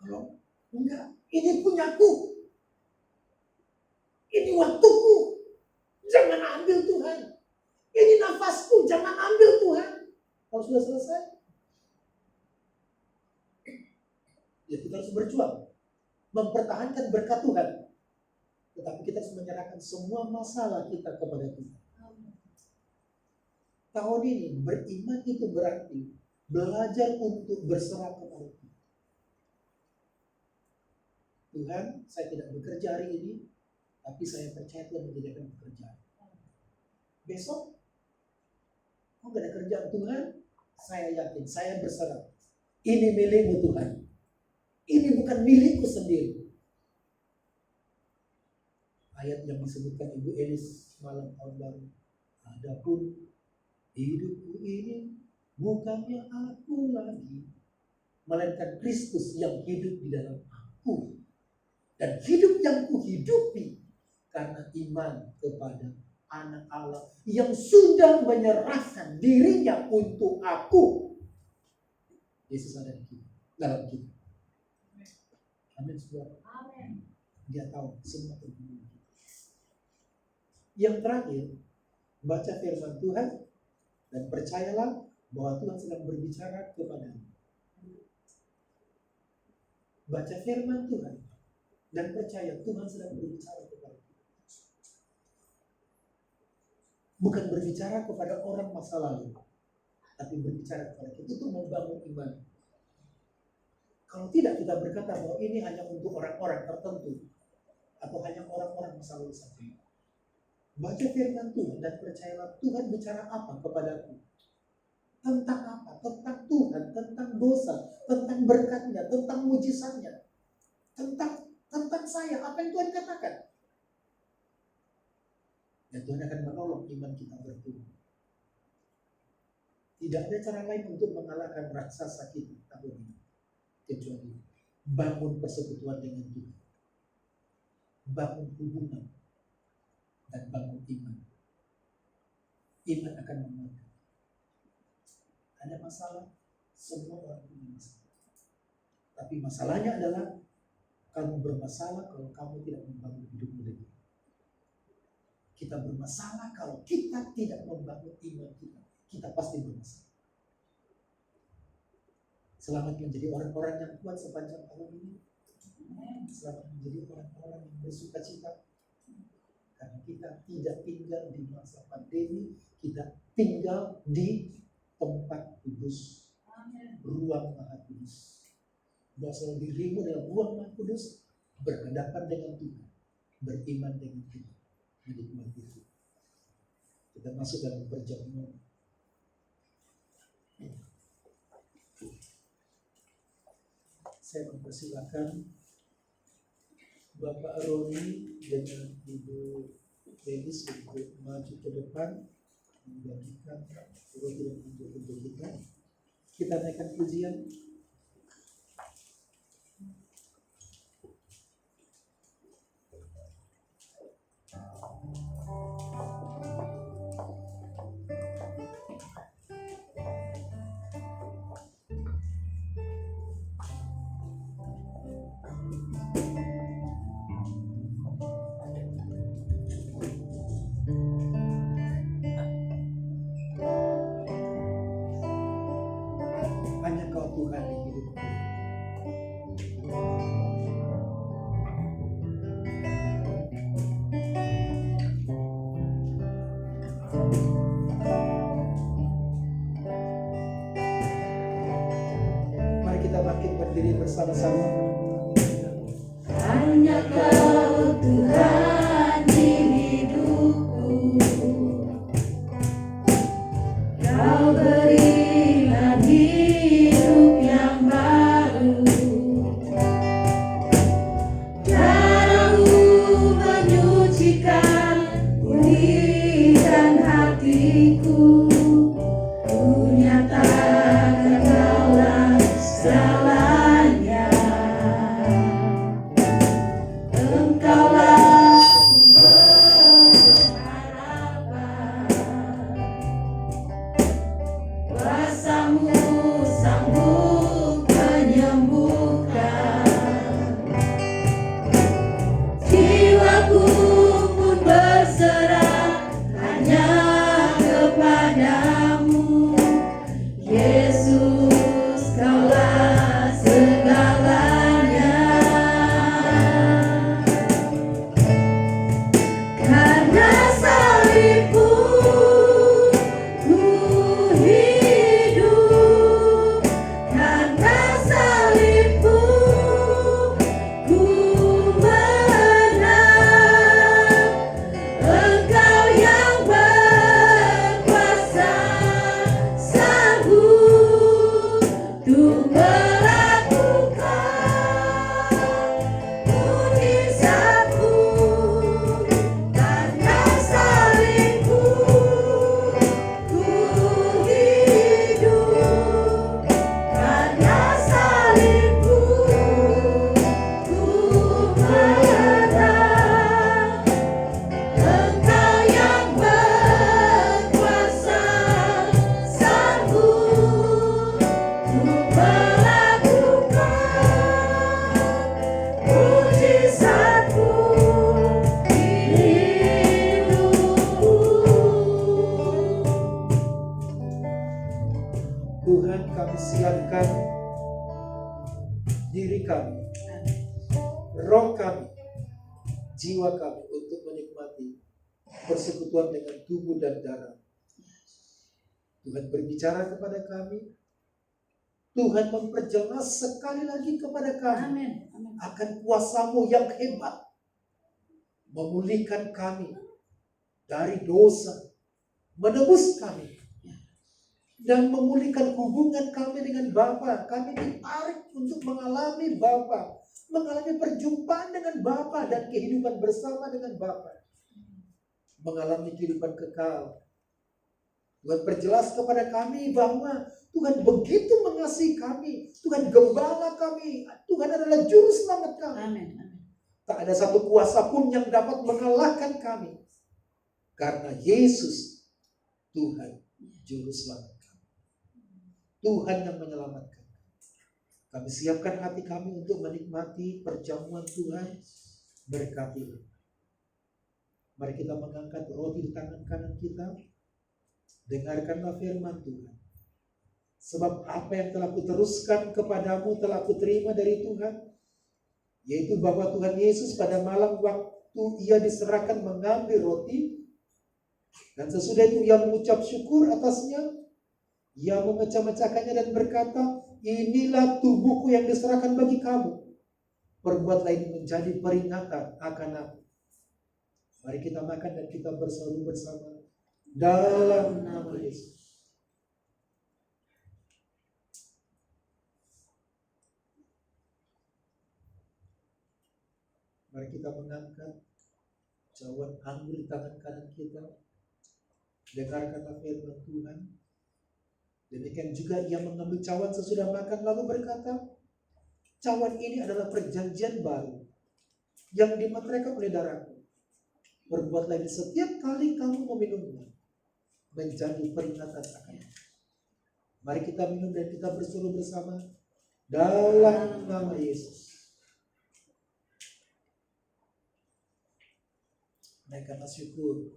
Kalau enggak, ini punyaku, ini waktuku, jangan ambil Tuhan. Ini nafasku, jangan ambil Tuhan. Kalau sudah selesai, ya kita harus berjuang, mempertahankan berkat Tuhan. Tetapi kita harus menyerahkan semua masalah kita kepada Tuhan. Tahun ini beriman itu berarti belajar untuk berserah kepada Tuhan. Tuhan, saya tidak bekerja hari ini, tapi saya percaya Tuhan menyediakan pekerjaan. Besok, gak ada kerjaan Tuhan, saya yakin, saya berserah. Ini milikmu Tuhan. Ini bukan milikku sendiri. Ayat yang disebutkan Ibu Elis malam tahun baru. Adapun hidupku ini bukannya aku lagi, melainkan Kristus yang hidup di dalam aku. Dan hidup yang kuhidupi karena iman kepada Anak Allah yang sudah menyerahkan dirinya untuk aku. Yesus ada di kita, dalam kita. Amin, saudara. Dia tahu semua tentang kita. Yang terakhir, baca firman Tuhan dan percayalah bahwa Tuhan sedang berbicara kepadamu. Baca firman Tuhan dan percaya Tuhan sedang berbicara kepadamu. Bukan berbicara kepada orang masa lalu, tapi berbicara kepada kita. Itu membangun iman. Kalau tidak, kita berkata bahwa ini hanya untuk orang-orang tertentu atau hanya orang-orang masa lalu saja. Baca firman Tuhan dan percayalah Tuhan bicara apa kepadaku. Tentang apa? Tentang Tuhan, tentang dosa, tentang berkatnya, tentang mujizatnya, tentang saya. Apa yang Tuhan katakan? Dan Tuhan akan menolong iman kita bertumbuh. Tidak ada cara lain untuk mengalahkan raksasa kita tahun ini, kecuali bangun persekutuan dengan Tuhan, bangun hubungan, dan bangun iman. Iman akan menguatkan. Ada masalah, semua orang punya masalah. Tapi masalahnya adalah kamu bermasalah kalau kamu tidak membangun hidupmu dengan. Kita bermasalah kalau kita tidak membangun iman kita. Kita pasti bermasalah. Selamat menjadi orang-orang yang kuat sepanjang tahun ini. Selamat menjadi orang-orang yang bersuka cita. Karena kita tidak tinggal di masa pandemi, kita tinggal di tempat kudus, ruang Maha Kudus. Bahwa dirimu dalam ruang Maha Kudus, berhadapan dengan Tuhan, beriman dengan Tuhan. Menikmati itu. Kita masuk dalam perjamuan. Saya mempersilakan Bapak Roni dengan Ibu Denis untuk maju ke depan membagikan roti dan untuk kita. Kita naikkan pujian. berdiri bersama-sama. Hanya Kau Tuhan di hidupku. Kau berikan hidup yang baru. Darah-Mu menyucikan, pulihkan hatiku. Ku nyatakan Kaulah segalanya. Engkaulah sumber harapan. Kuasa-Mu sanggup menyembuhkan. Jiwaku pun berserah hanya kepadamu. Yesus, Kaulah segalanya. Karena salib-Mu ku hidup. Karena salib-Mu ku menang. Engkau yang berkuasa, sanggup untuk melakukan mujizat-Mu. Karena salib-Mu ku hidup. Karena salib-Mu ku menang. Engkau yang berkuasa, sanggup untuk melakukan mujizat-Mu di hidupku. Tuhan, kami siapkan diri kami, roh kami, jiwa kami untuk menikmati persekutuan dengan tubuh dan darah. Tuhan berbicara kepada kami. Tuhan memperjelas sekali lagi kepada kami Amin. Amin. akan kuasa-Mu yang hebat, memulihkan kami dari dosa, menebus kami, dan memulihkan hubungan kami dengan Bapa. Kami ditarik untuk mengalami Bapa, mengalami perjumpaan dengan Bapa dan kehidupan bersama dengan Bapa, mengalami kehidupan kekal. Tuhan perjelas kepada kami bahwa Tuhan begitu mengasihi kami. Tuhan gembala kami. Tuhan adalah juru selamat kami. Amin. Amin. Tak ada satu kuasa pun yang dapat mengalahkan kami. Karena Yesus, Tuhan, juru selamat kami. Tuhan yang menyelamatkan. Kami siapkan hati kami untuk menikmati perjamuan Tuhan. Berkatilah. Mari kita mengangkat roti di tangan kanan kita. Dengarkanlah firman Tuhan. Sebab apa yang telah kuteruskan kepadamu telah kuterima dari Tuhan, yaitu bahwa Tuhan Yesus pada malam waktu Ia diserahkan mengambil roti, dan sesudah itu Ia mengucap syukur atasnya, Ia memecah-mecahkannya dan berkata, inilah tubuhku yang diserahkan bagi kamu. Perbuatlah ini menjadi peringatan akan aku. Mari kita makan dan kita berseru bersama dalam nama Yesus. Mari kita mengangkat cawan anggur di tangan kanan kita. Dengarkanlah firman Tuhan. Demikian juga Ia mengambil cawan sesudah makan lalu berkata, cawan ini adalah perjanjian baru yang dimeteraikan oleh darahku. Berbuatlah ini setiap kali kamu meminumnya, menjadi peringatan akan aku. Mari kita minum dan kita berseru bersama dalam nama Yesus. Naikkanlah syukur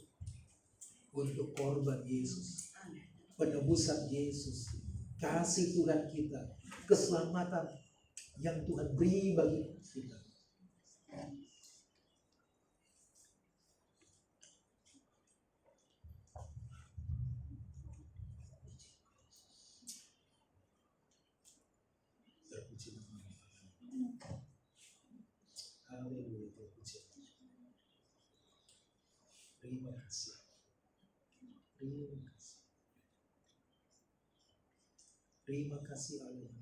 untuk korban Yesus, penebusan Yesus, kasih Tuhan kita, keselamatan yang Tuhan beri bagi kita. Terpuji nama Terima kasih. Terima kasih. Terima kasih Allah.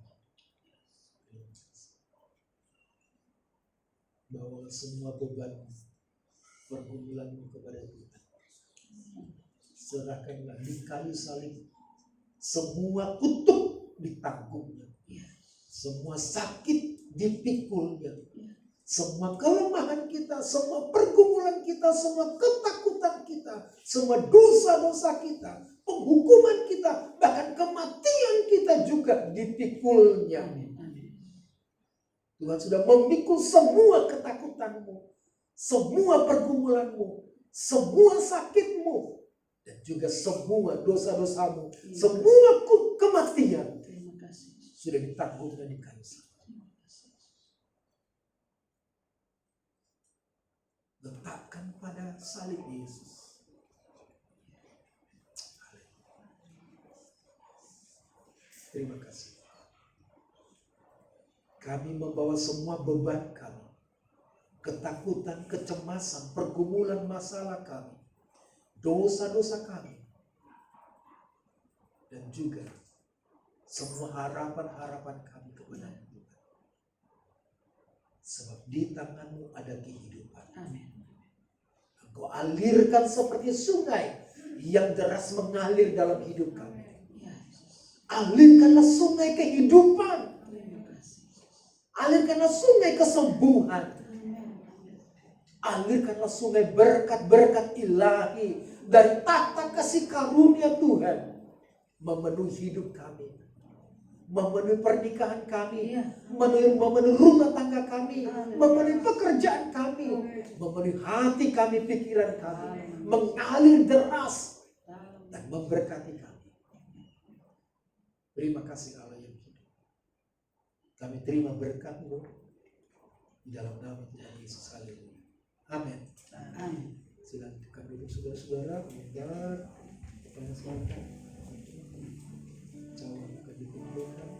Terima kasih. Bawa semua beban pergumulanmu kepada Tuhan. Serahkanlah di kayu salib. Semua kutuk ditanggungnya. Semua sakit dipikulnya. Semua kelemahan kita, semua pergumulan kita, semua ketakutan kita, semua dosa-dosa kita, penghukuman kita, bahkan kematian kita juga dipikulnya. Tuhan sudah memikul semua ketakutanmu, semua pergumulanmu, semua sakitmu, dan juga semua dosa-dosamu, semua kematian sudah ditanggungnya di kayu salib. Letakkan pada salib Yesus. Terima kasih. Kami membawa semua beban kami, ketakutan, kecemasan, pergumulan, masalah kami, dosa-dosa kami, dan juga semua harapan-harapan kami kepada Tuhan. Sebab di tangan-Mu ada kehidupan. Amin. Engkau alirkan seperti sungai yang deras mengalir dalam hidup kami. Alirkanlah sungai kehidupan. Alirkanlah sungai kesembuhan. Alirkanlah sungai berkat-berkat ilahi dari tahta kasih karunia Tuhan memenuhi hidup kami, memenuhi pernikahan kami, memenuhi rumah tangga kami, memenuhi pekerjaan kami, memenuhi hati kami, pikiran kami, mengalir deras dan memberkati kami. Terima kasih Allah yang hidup. Kami terima berkat-Mu di dalam nama Tuhan Yesus. Haleluya. Amin. Amin. Silakan duduk saudara-saudara. Dan kepada silakan. Jawab akan dikumpulkan.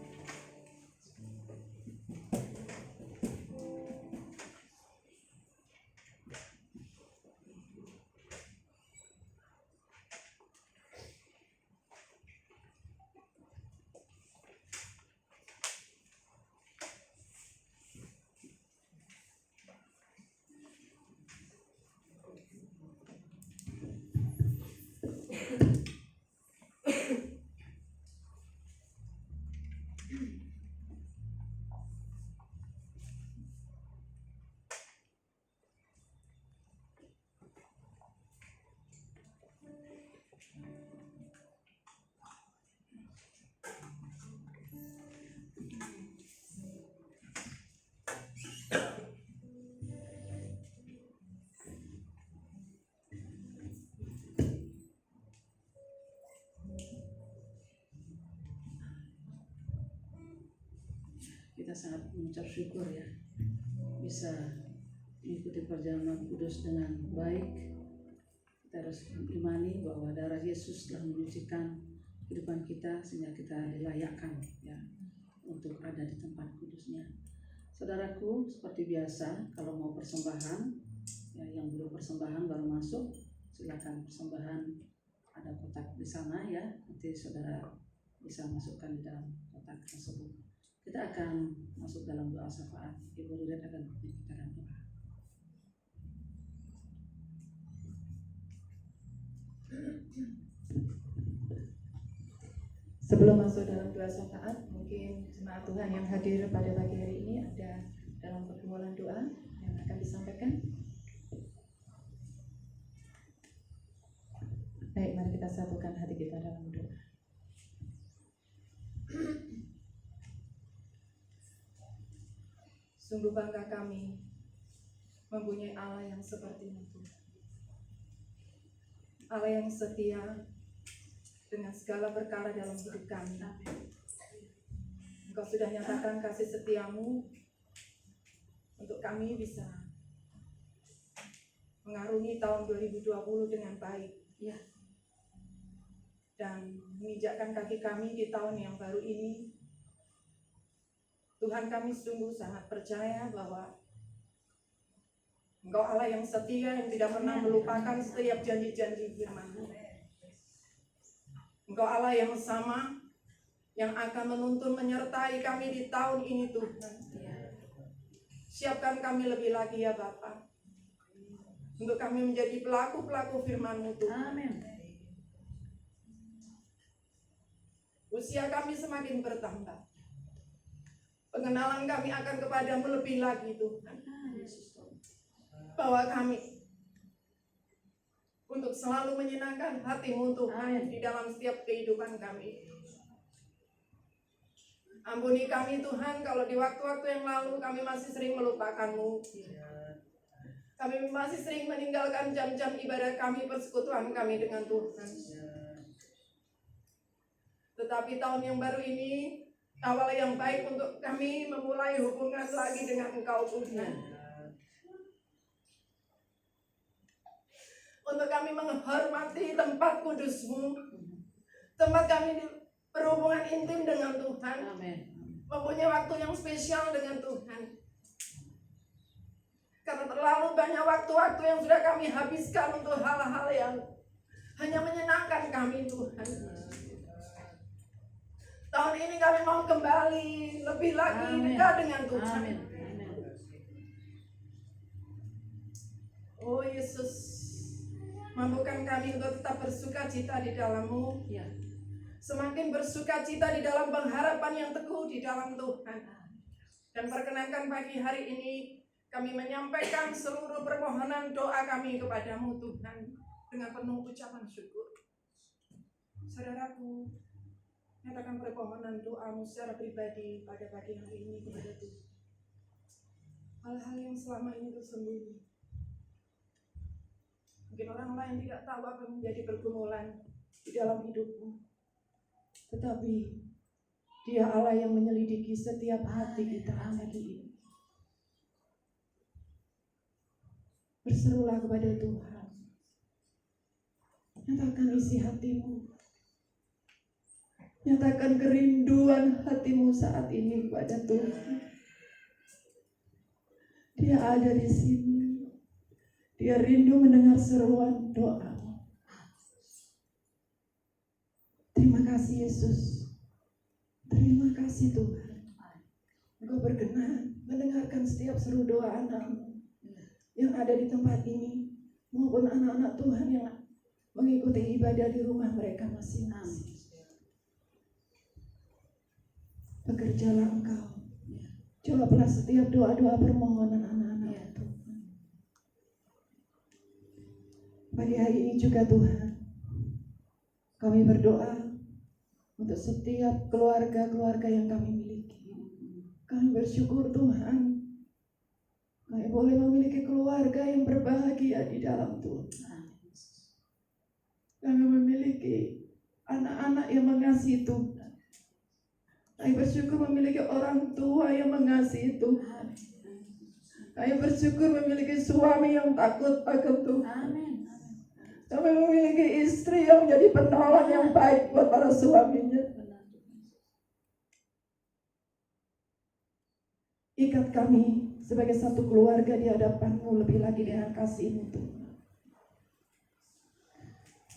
Kita sangat mengucap syukur ya, bisa mengikuti perjalanan kudus dengan baik. Kita harus imani bahwa darah Yesus telah menyucikan kehidupan kita sehingga kita dilayakkan ya untuk ada di tempat kudusnya. Saudaraku, seperti biasa kalau mau persembahan ya, yang belum persembahan baru masuk, silakan persembahan, ada kotak di sana ya, nanti saudara bisa masukkan di dalam kotak tersebut. Kita akan masuk dalam doa syafaat. Ibu Lidet akan memimpin kita dalam doa. Sebelum masuk dalam doa syafaat, mungkin jemaat Tuhan yang hadir pada pagi hari ini ada dalam pergumulan doa yang akan disampaikan. Baik, mari kita satukan hati kita dalam doa. Sungguh bangga kami mempunyai Allah yang seperti itu. Allah yang setia dengan segala perkara dalam hidup kami. Engkau sudah nyatakan kasih setiamu untuk kami bisa mengarungi tahun 2020 dengan baik. Ya. Dan menginjakkan kaki kami di tahun yang baru ini. Tuhan, kami sungguh sangat percaya bahwa Engkau Allah yang setia, yang tidak pernah melupakan setiap janji-janji firman-Mu. Engkau Allah yang sama, yang akan menuntun menyertai kami di tahun ini Tuhan. Siapkan kami lebih lagi ya Bapa, untuk kami menjadi pelaku-pelaku firman-Mu Tuhan. Amin. Usia kami semakin bertambah, pengenalan kami akan kepadamu lebih lagi Tuhan. Bawa kami untuk selalu menyenangkan hati-Mu Tuhan di dalam setiap kehidupan kami. Ampuni kami Tuhan kalau di waktu-waktu yang lalu kami masih sering melupakan-Mu. Kami masih sering meninggalkan jam-jam ibadah kami, persekutuan kami dengan Tuhan. Tetapi tahun yang baru ini, awal yang baik untuk kami memulai hubungan lagi dengan Engkau Tuhan. Untuk kami menghormati tempat kudus-Mu, tempat kami berhubungan intim dengan Tuhan, Amin. mempunyai waktu yang spesial dengan Tuhan. Karena terlalu banyak waktu-waktu yang sudah kami habiskan untuk hal-hal yang hanya menyenangkan kami Tuhan. Tahun ini kami mau kembali lebih lagi dekat dengan Tuhan. Amin. Oh Yesus, mampukan kami untuk tetap bersuka cita di dalam-Mu. Ya. Semakin bersuka cita di dalam pengharapan yang teguh di dalam Tuhan. Dan perkenankan pagi hari ini kami menyampaikan seluruh permohonan doa kami kepadamu Tuhan dengan penuh ucapan syukur. Saudaraku, nyatakan permohonan doamu secara pribadi pada pagi hari ini kepada Tuhan. Hal-hal yang selama ini tersembunyi. Mungkin orang lain tidak tahu apa yang menjadi pergumulan di dalam hidupmu. Tetapi Dia Allah yang menyelidiki setiap hati kita pagi ini. Berserulah kepada Tuhan. Nyatakan isi hatimu. Nyatakan kerinduan hatimu saat ini kepada Tuhan. Dia ada di sini. Dia rindu mendengar seruan doamu. Terima kasih Yesus. Terima kasih Tuhan. Engkau berkenan mendengarkan setiap seru doa anak-Mu yang ada di tempat ini, maupun anak-anak Tuhan yang mengikuti ibadah di rumah mereka masing-masing. Bekerjalah Engkau. Jawablah setiap doa-doa permohonan anak-anak Tuhan. Pagi hari ini juga Tuhan, kami berdoa untuk setiap keluarga-keluarga yang kami miliki. Kami bersyukur Tuhan, kami boleh memiliki keluarga yang berbahagia di dalam Tuhan. Kami memiliki anak-anak yang mengasihi Tuhan. Kami bersyukur memiliki orang tua yang mengasihi Tuhan. Kami bersyukur memiliki suami yang takut akan Tuhan. Kami memiliki istri yang menjadi penolong yang baik buat para suaminya. Ikat kami sebagai satu keluarga di hadapan-Mu lebih lagi dengan kasih-Mu Tuhan.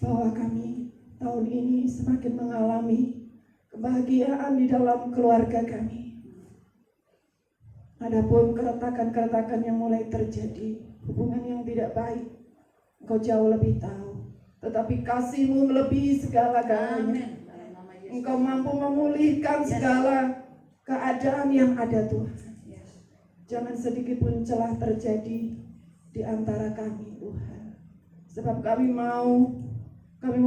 Bahwa kami tahun ini semakin mengalami kebahagiaan di dalam keluarga kami. Adapun keretakan-keretakan yang mulai terjadi, hubungan yang tidak baik, Engkau jauh lebih tahu. Tetapi kasih-Mu melebihi segala-galanya. Engkau mampu memulihkan segala keadaan yang ada Tuhan. Jangan sedikit pun celah terjadi di antara kami Tuhan. Sebab kami mau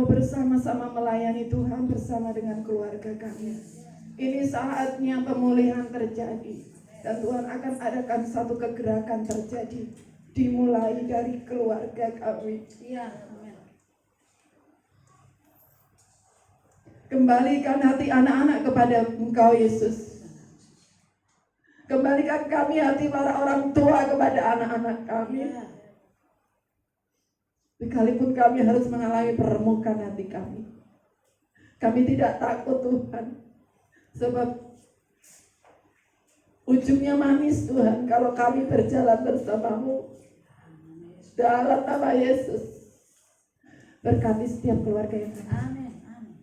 bersama-sama melayani Tuhan bersama dengan keluarga kami. Ini saatnya pemulihan terjadi. Dan Tuhan akan adakan satu kegerakan terjadi. Dimulai dari keluarga kami. Kembalikan hati anak-anak kepada Engkau Yesus. Kembalikan kami hati para orang tua kepada anak-anak kami. Sekalipun kami harus mengalami peremukan hati kami. Kami tidak takut Tuhan. Sebab ujungnya manis Tuhan kalau kami berjalan bersama-Mu. Dalam nama Yesus. Berkati setiap keluarga yang ada. Amin. Amin.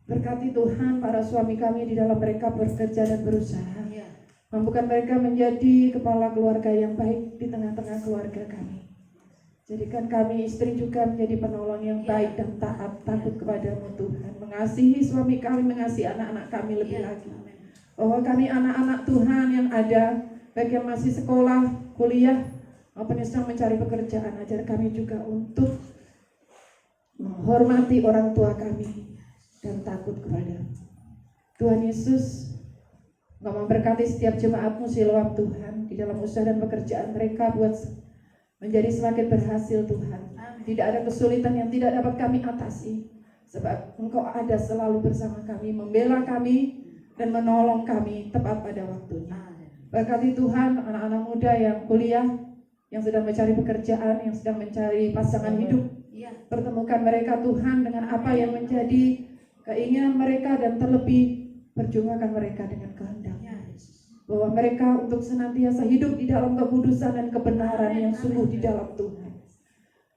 Berkati Tuhan para suami kami di dalam mereka bekerja dan berusaha. Ya. Mampukan mereka menjadi kepala keluarga yang baik di tengah-tengah keluarga kami. Jadikan kami istri juga menjadi penolong yang baik dan taat, takut kepadamu Tuhan. Mengasihi suami kami, mengasihi anak-anak kami lebih lagi. Bahwa kami anak-anak Tuhan yang ada, baik yang masih sekolah, kuliah, maupun yang sedang mencari pekerjaan, ajar kami juga untuk menghormati orang tua kami dan takut kepadamu. Tuhan Yesus, Engkau memberkati setiap jemaat-Mu Siloam Tuhan di dalam usaha dan pekerjaan mereka buat menjadi semakin berhasil Tuhan. Tidak ada kesulitan yang tidak dapat kami atasi, sebab Engkau ada selalu bersama kami, membela kami dan menolong kami tepat pada waktunya. Berkati Tuhan anak-anak muda yang kuliah, yang sedang mencari pekerjaan, yang sedang mencari pasangan hidup. Pertemukan mereka Tuhan dengan apa yang menjadi keinginan mereka, dan terlebih perjuangkan mereka dengan kehendak-Mu. Bahwa mereka untuk senantiasa hidup di dalam kekudusan dan kebenaran yang sungguh di dalam Tuhan.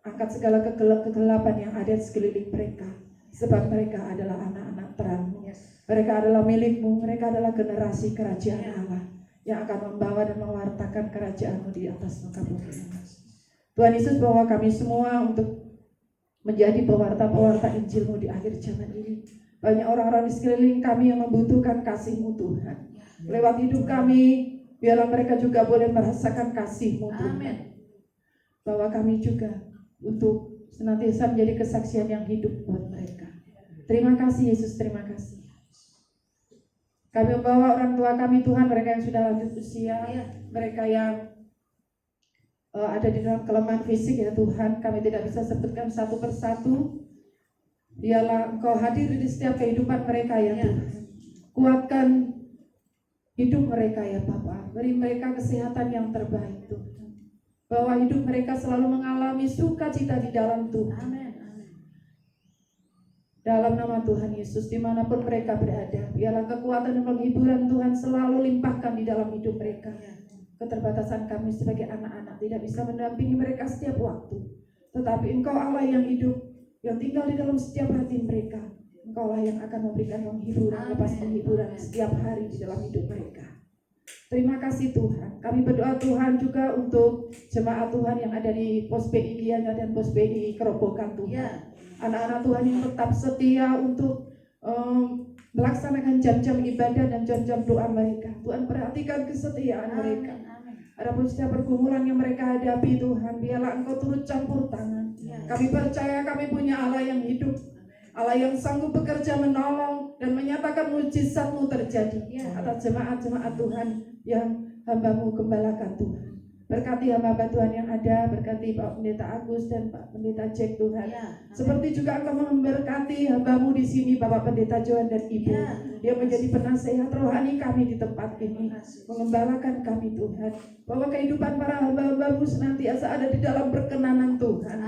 Angkat segala kegelapan yang ada di sekeliling mereka, sebab mereka adalah anak-anak terang-Mu. Mereka adalah milik-Mu, mereka adalah generasi kerajaan Allah yang akan membawa dan mewartakan kerajaan-Mu di atas muka bumi. Tuhan Yesus, bawa kami semua untuk menjadi pewarta-pewarta Injil-Mu di akhir zaman ini. Banyak orang-orang di sekeliling kami yang membutuhkan kasih-Mu Tuhan. Lewat hidup kami, biarlah mereka juga boleh merasakan kasih-Mu Tuhan. Bahwa kami juga untuk senantiasa menjadi kesaksian yang hidup buat mereka. Terima kasih Yesus, terima kasih. Kami membawa orang tua kami Tuhan, mereka yang sudah lanjut usia, mereka yang ada di dalam kelemahan fisik ya Tuhan, kami tidak bisa sebutkan satu persatu. Biarlah Engkau hadir di setiap kehidupan mereka ya Tuhan. Kuatkan hidup mereka ya Bapa, beri mereka kesehatan yang terbaik Tuhan. Bahwa hidup mereka selalu mengalami sukacita di dalam Tuhan. Dalam nama Tuhan Yesus, dimanapun mereka berada, biarlah kekuatan dan penghiburan Tuhan selalu limpahkan di dalam hidup mereka. Keterbatasan kami sebagai anak-anak tidak bisa mendampingi mereka setiap waktu, tetapi Engkau Allah yang hidup, yang tinggal di dalam setiap hati mereka. Engkau lah yang akan memberikan penghiburan, lepas penghiburan setiap hari di dalam hidup mereka. Terima kasih Tuhan. Kami berdoa Tuhan juga untuk jemaat Tuhan yang ada di pos BI Gianyar dan pos BI Kerobokan Tuhan. Anak-anak Tuhan yang tetap setia untuk melaksanakan jam-jam ibadah dan jam-jam doa mereka. Tuhan perhatikan kesetiaan mereka. Adapun setiap pergumulan yang mereka hadapi Tuhan, biarlah Engkau turut campur tangan. Kami percaya kami punya Allah yang hidup, Allah yang sanggup bekerja menolong dan menyatakan mujizat-Mu terjadi atas jemaat-jemaat Tuhan yang hamba-Mu gembalakan Tuhan. Berkati hamba Tuhan yang ada, berkati Pak Pendeta Agus dan Pak Pendeta Jack Tuhan. Seperti juga Engkau memberkati hamba-Mu di sini, Bapak Pendeta Johan dan Ibu. Dia menjadi penasehat rohani kami di tempat ini, mengembalakan kami Tuhan. Bahwa kehidupan para hamba-hamba-Mu senantiasa ada di dalam perkenanan Tuhan.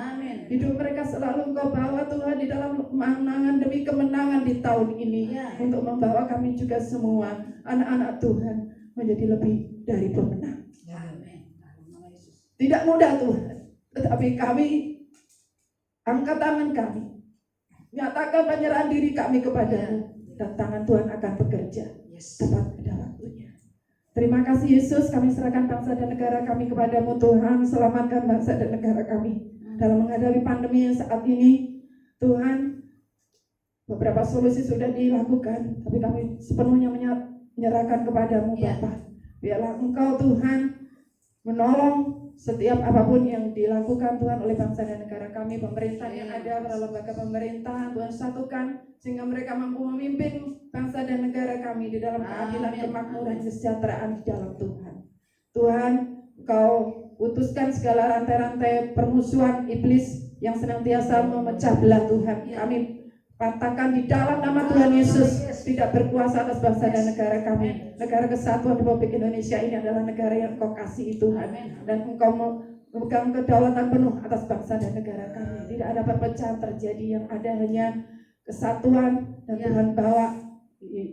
Hidup mereka selalu Engkau bawa Tuhan di dalam kemenangan demi kemenangan di tahun ini. Untuk membawa kami juga semua anak-anak Tuhan menjadi lebih dari pemenang. Tidak mudah Tuhan, tetapi kami angkat tangan kami, nyatakan penyerahan diri kami kepadamu, dan tangan Tuhan akan bekerja tepat pada waktunya. Terima kasih Yesus, kami serahkan bangsa dan negara kami kepadamu Tuhan. Selamatkan bangsa dan negara kami dalam menghadapi pandemi yang saat ini. Tuhan, beberapa solusi sudah dilakukan, tapi kami sepenuhnya menyerahkan kepadamu Bapa. Biarlah Engkau Tuhan menolong setiap apapun yang dilakukan Tuhan oleh bangsa dan negara kami, pemerintah yang ada, para lembaga pemerintah, Tuhan satukan sehingga mereka mampu memimpin bangsa dan negara kami di dalam keadilan, kemakmuran, kesejahteraan di dalam Tuhan. Tuhan, Engkau putuskan segala rantai-rantai permusuhan iblis yang senantiasa memecah belah Tuhan. Kami patahkan di dalam nama Tuhan Yesus, tidak berkuasa atas bangsa dan negara kami. Negara Kesatuan Republik Indonesia ini adalah negara yang Engkau kasihi Tuhan, dan Engkau memegang kedaulatan penuh atas bangsa dan negara kami. Tidak ada perpecahan terjadi, yang ada hanya kesatuan, dan Tuhan bawa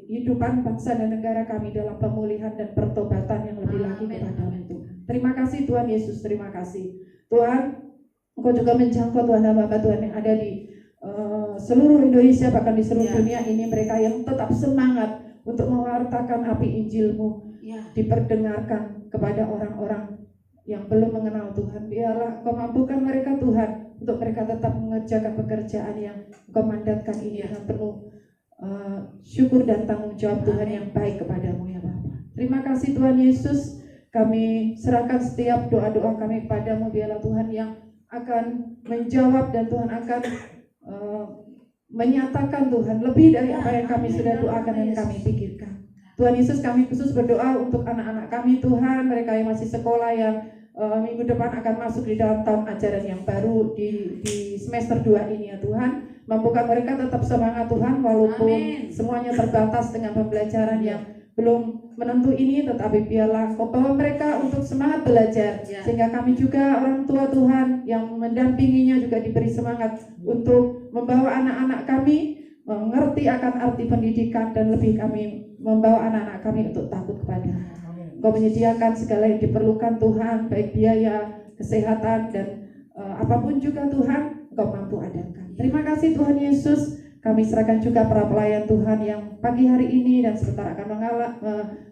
hidupan bangsa dan negara kami dalam pemulihan dan pertobatan yang lebih lagi kepadamu Tuhan. Terima kasih Tuhan Yesus, terima kasih. Tuhan, Engkau juga menjangkau Tuhan hamba Tuhan yang ada di seluruh Indonesia, bahkan di seluruh Ya. dunia ini, mereka yang tetap semangat untuk mewartakan api Injil-Mu, Ya. diperdengarkan kepada orang-orang yang belum mengenal Tuhan. Biarlah Engkau mampukan mereka Tuhan, untuk mereka tetap mengerjakan pekerjaan yang Engkau mandatkan ini dengan penuh syukur dan tanggung jawab Tuhan yang baik kepadamu ya Bapa. Terima kasih Tuhan Yesus, kami serahkan setiap doa-doa kami kepadamu. Biarlah Tuhan yang akan menjawab dan Tuhan akan menyatakan Tuhan lebih dari apa yang kami sudah doakan dan kami pikirkan. Tuhan Yesus, kami khusus berdoa untuk anak-anak kami Tuhan, mereka yang masih sekolah, yang minggu depan akan masuk di dalam tahun ajaran yang baru di semester 2 ini ya Tuhan. Mampukan mereka tetap semangat Tuhan, walaupun semuanya terbatas dengan pembelajaran yang belum menentu ini, tetapi biarlah Kau bawa mereka untuk semangat belajar, sehingga kami juga orang tua Tuhan yang mendampinginya juga diberi semangat untuk membawa anak-anak kami mengerti akan arti pendidikan, dan lebih kami membawa anak-anak kami untuk takut kepada-Mu. Kau menyediakan segala yang diperlukan Tuhan, baik biaya, kesehatan, dan apapun juga Tuhan, Engkau mampu adakan. Terima kasih Tuhan Yesus. Kami serahkan juga para pelayan Tuhan yang pagi hari ini dan sebentar akan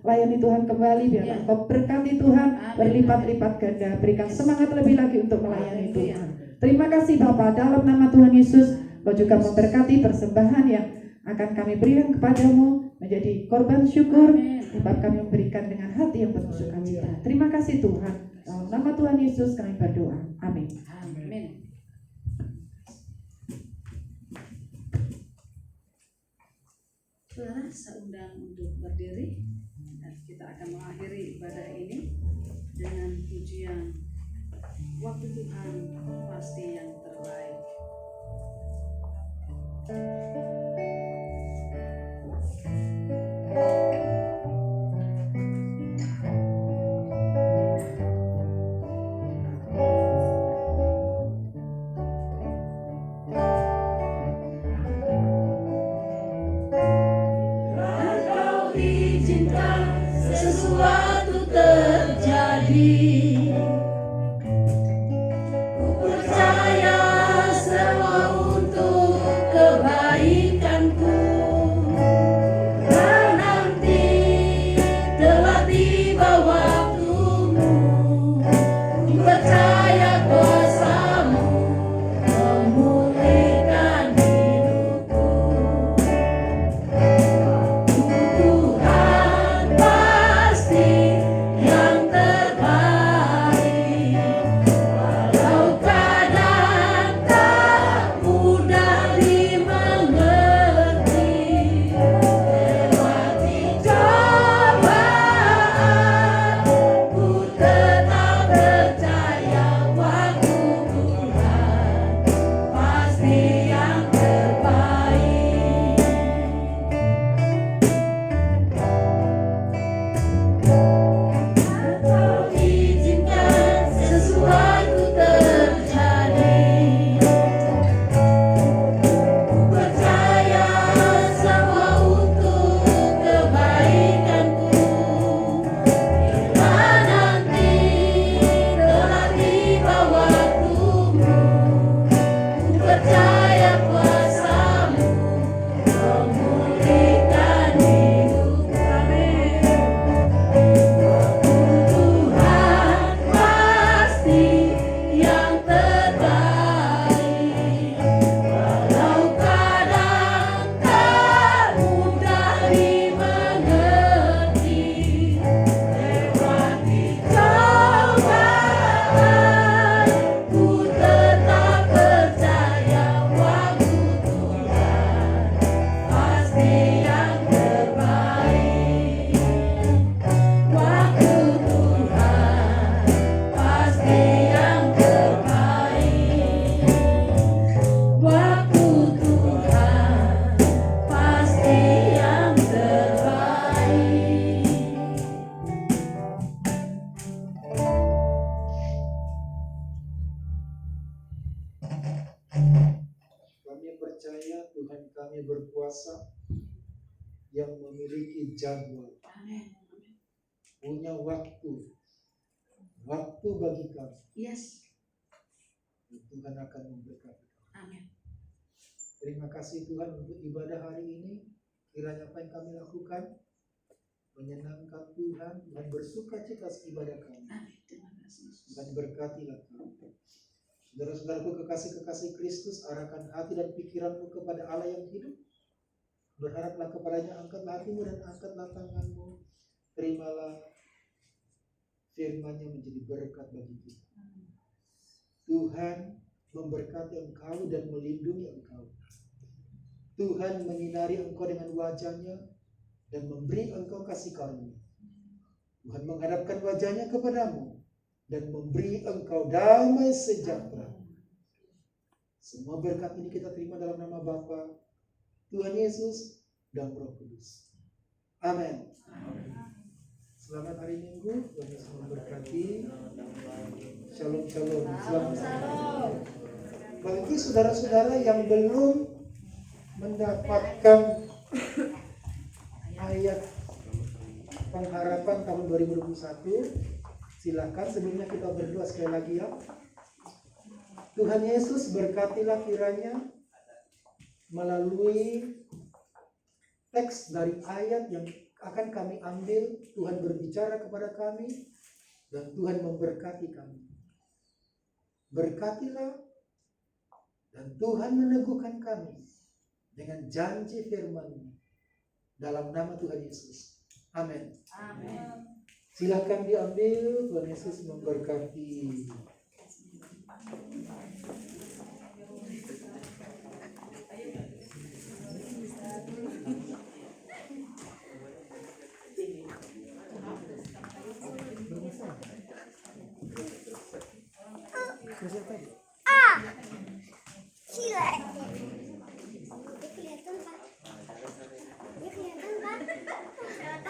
melayani Tuhan kembali. Biarlah Engkau berkati Tuhan, berlipat-lipat ganda, berikan semangat lebih lagi untuk melayani Tuhan. Terima kasih Bapa, dalam nama Tuhan Yesus, Kau juga memberkati persembahan yang akan kami berikan kepadamu menjadi korban syukur, sebab kami memberikan dengan hati yang penuh sukacita. Terima kasih Tuhan. Dalam nama Tuhan Yesus kami berdoa. Amin. Amin. Saudara, saya undang untuk berdiri. Kita akan mengakhiri ibadah ini dengan pujian Waktu Tuhan Pasti yang Terbaik. Sesuatu terjadi, ku percaya semua untuk kebaikanku, dan nanti telah tiba waktumu. Ku percaya kuasa-Mu memulihkan hidupku. Tuhan pasti yang terbaik, walau kadang tak mudah dimengerti. Lewati cobaan, ku tetap percaya waktu Tuhan pasti yang terbaik. Kau izinkan sesuatu terjadi, ku percaya semua untuk kebaikanku. Bila nanti telah tiba waktumu, ku percaya kuasa-Mu memulihkan hidupku. Amin. Tuhan pasti yang terbaik, walau kadang tak mudah dimengerti. Lewati cobaan, ku tetap percaya waktu Tuhan pasti yang terbaik. Waktu Tuhan pasti yang terbaik. Waktu Tuhan pasti yang terbaik. Kami percaya Tuhan kami berkuasa, yang memiliki jadwal, Amin. punya waktu bagi kami. Yes. Terima kasih Tuhan untuk ibadah hari ini. Kiranya apa yang kami lakukan menyenangkan Tuhan. Tuhan bersuka cita ibadah kami. Tuhan berkatilah kami. Saudara-saudaraku kekasih-kekasih Kristus, arahkan hati dan pikiranmu kepada Allah yang hidup. Berharaplah kepadanya, angkatlah hatimu dan angkatlah tanganmu. Terimalah firman-Nya menjadi berkat bagi kita. Tuhan memberkati engkau dan melindungi engkau. Tuhan menyinari engkau dengan wajah-Nya dan memberi engkau kasih karunia. Tuhan menghadapkan wajah-Nya kepadamu dan memberi engkau damai sejahtera. Semua berkat ini kita terima dalam nama Bapa, Tuhan Yesus, dan Roh Kudus. Amin. Selamat hari Minggu, Tuhan Yesus memberkati. Shalom, shalom. Selamat. Bagi saudara-saudara yang belum mendapatkan ayat pengharapan tahun 2021, silakan. Sebelumnya kita berdoa sekali lagi ya. Tuhan Yesus berkatilah kiranya melalui teks dari ayat yang akan kami ambil. Tuhan berbicara kepada kami dan Tuhan memberkati kami. Berkatilah dan Tuhan meneguhkan kami dengan janji firman-Nya dalam nama Tuhan Yesus. Amin. Amin. Silakan diambil. Tuhan Yesus memberkati. Sila.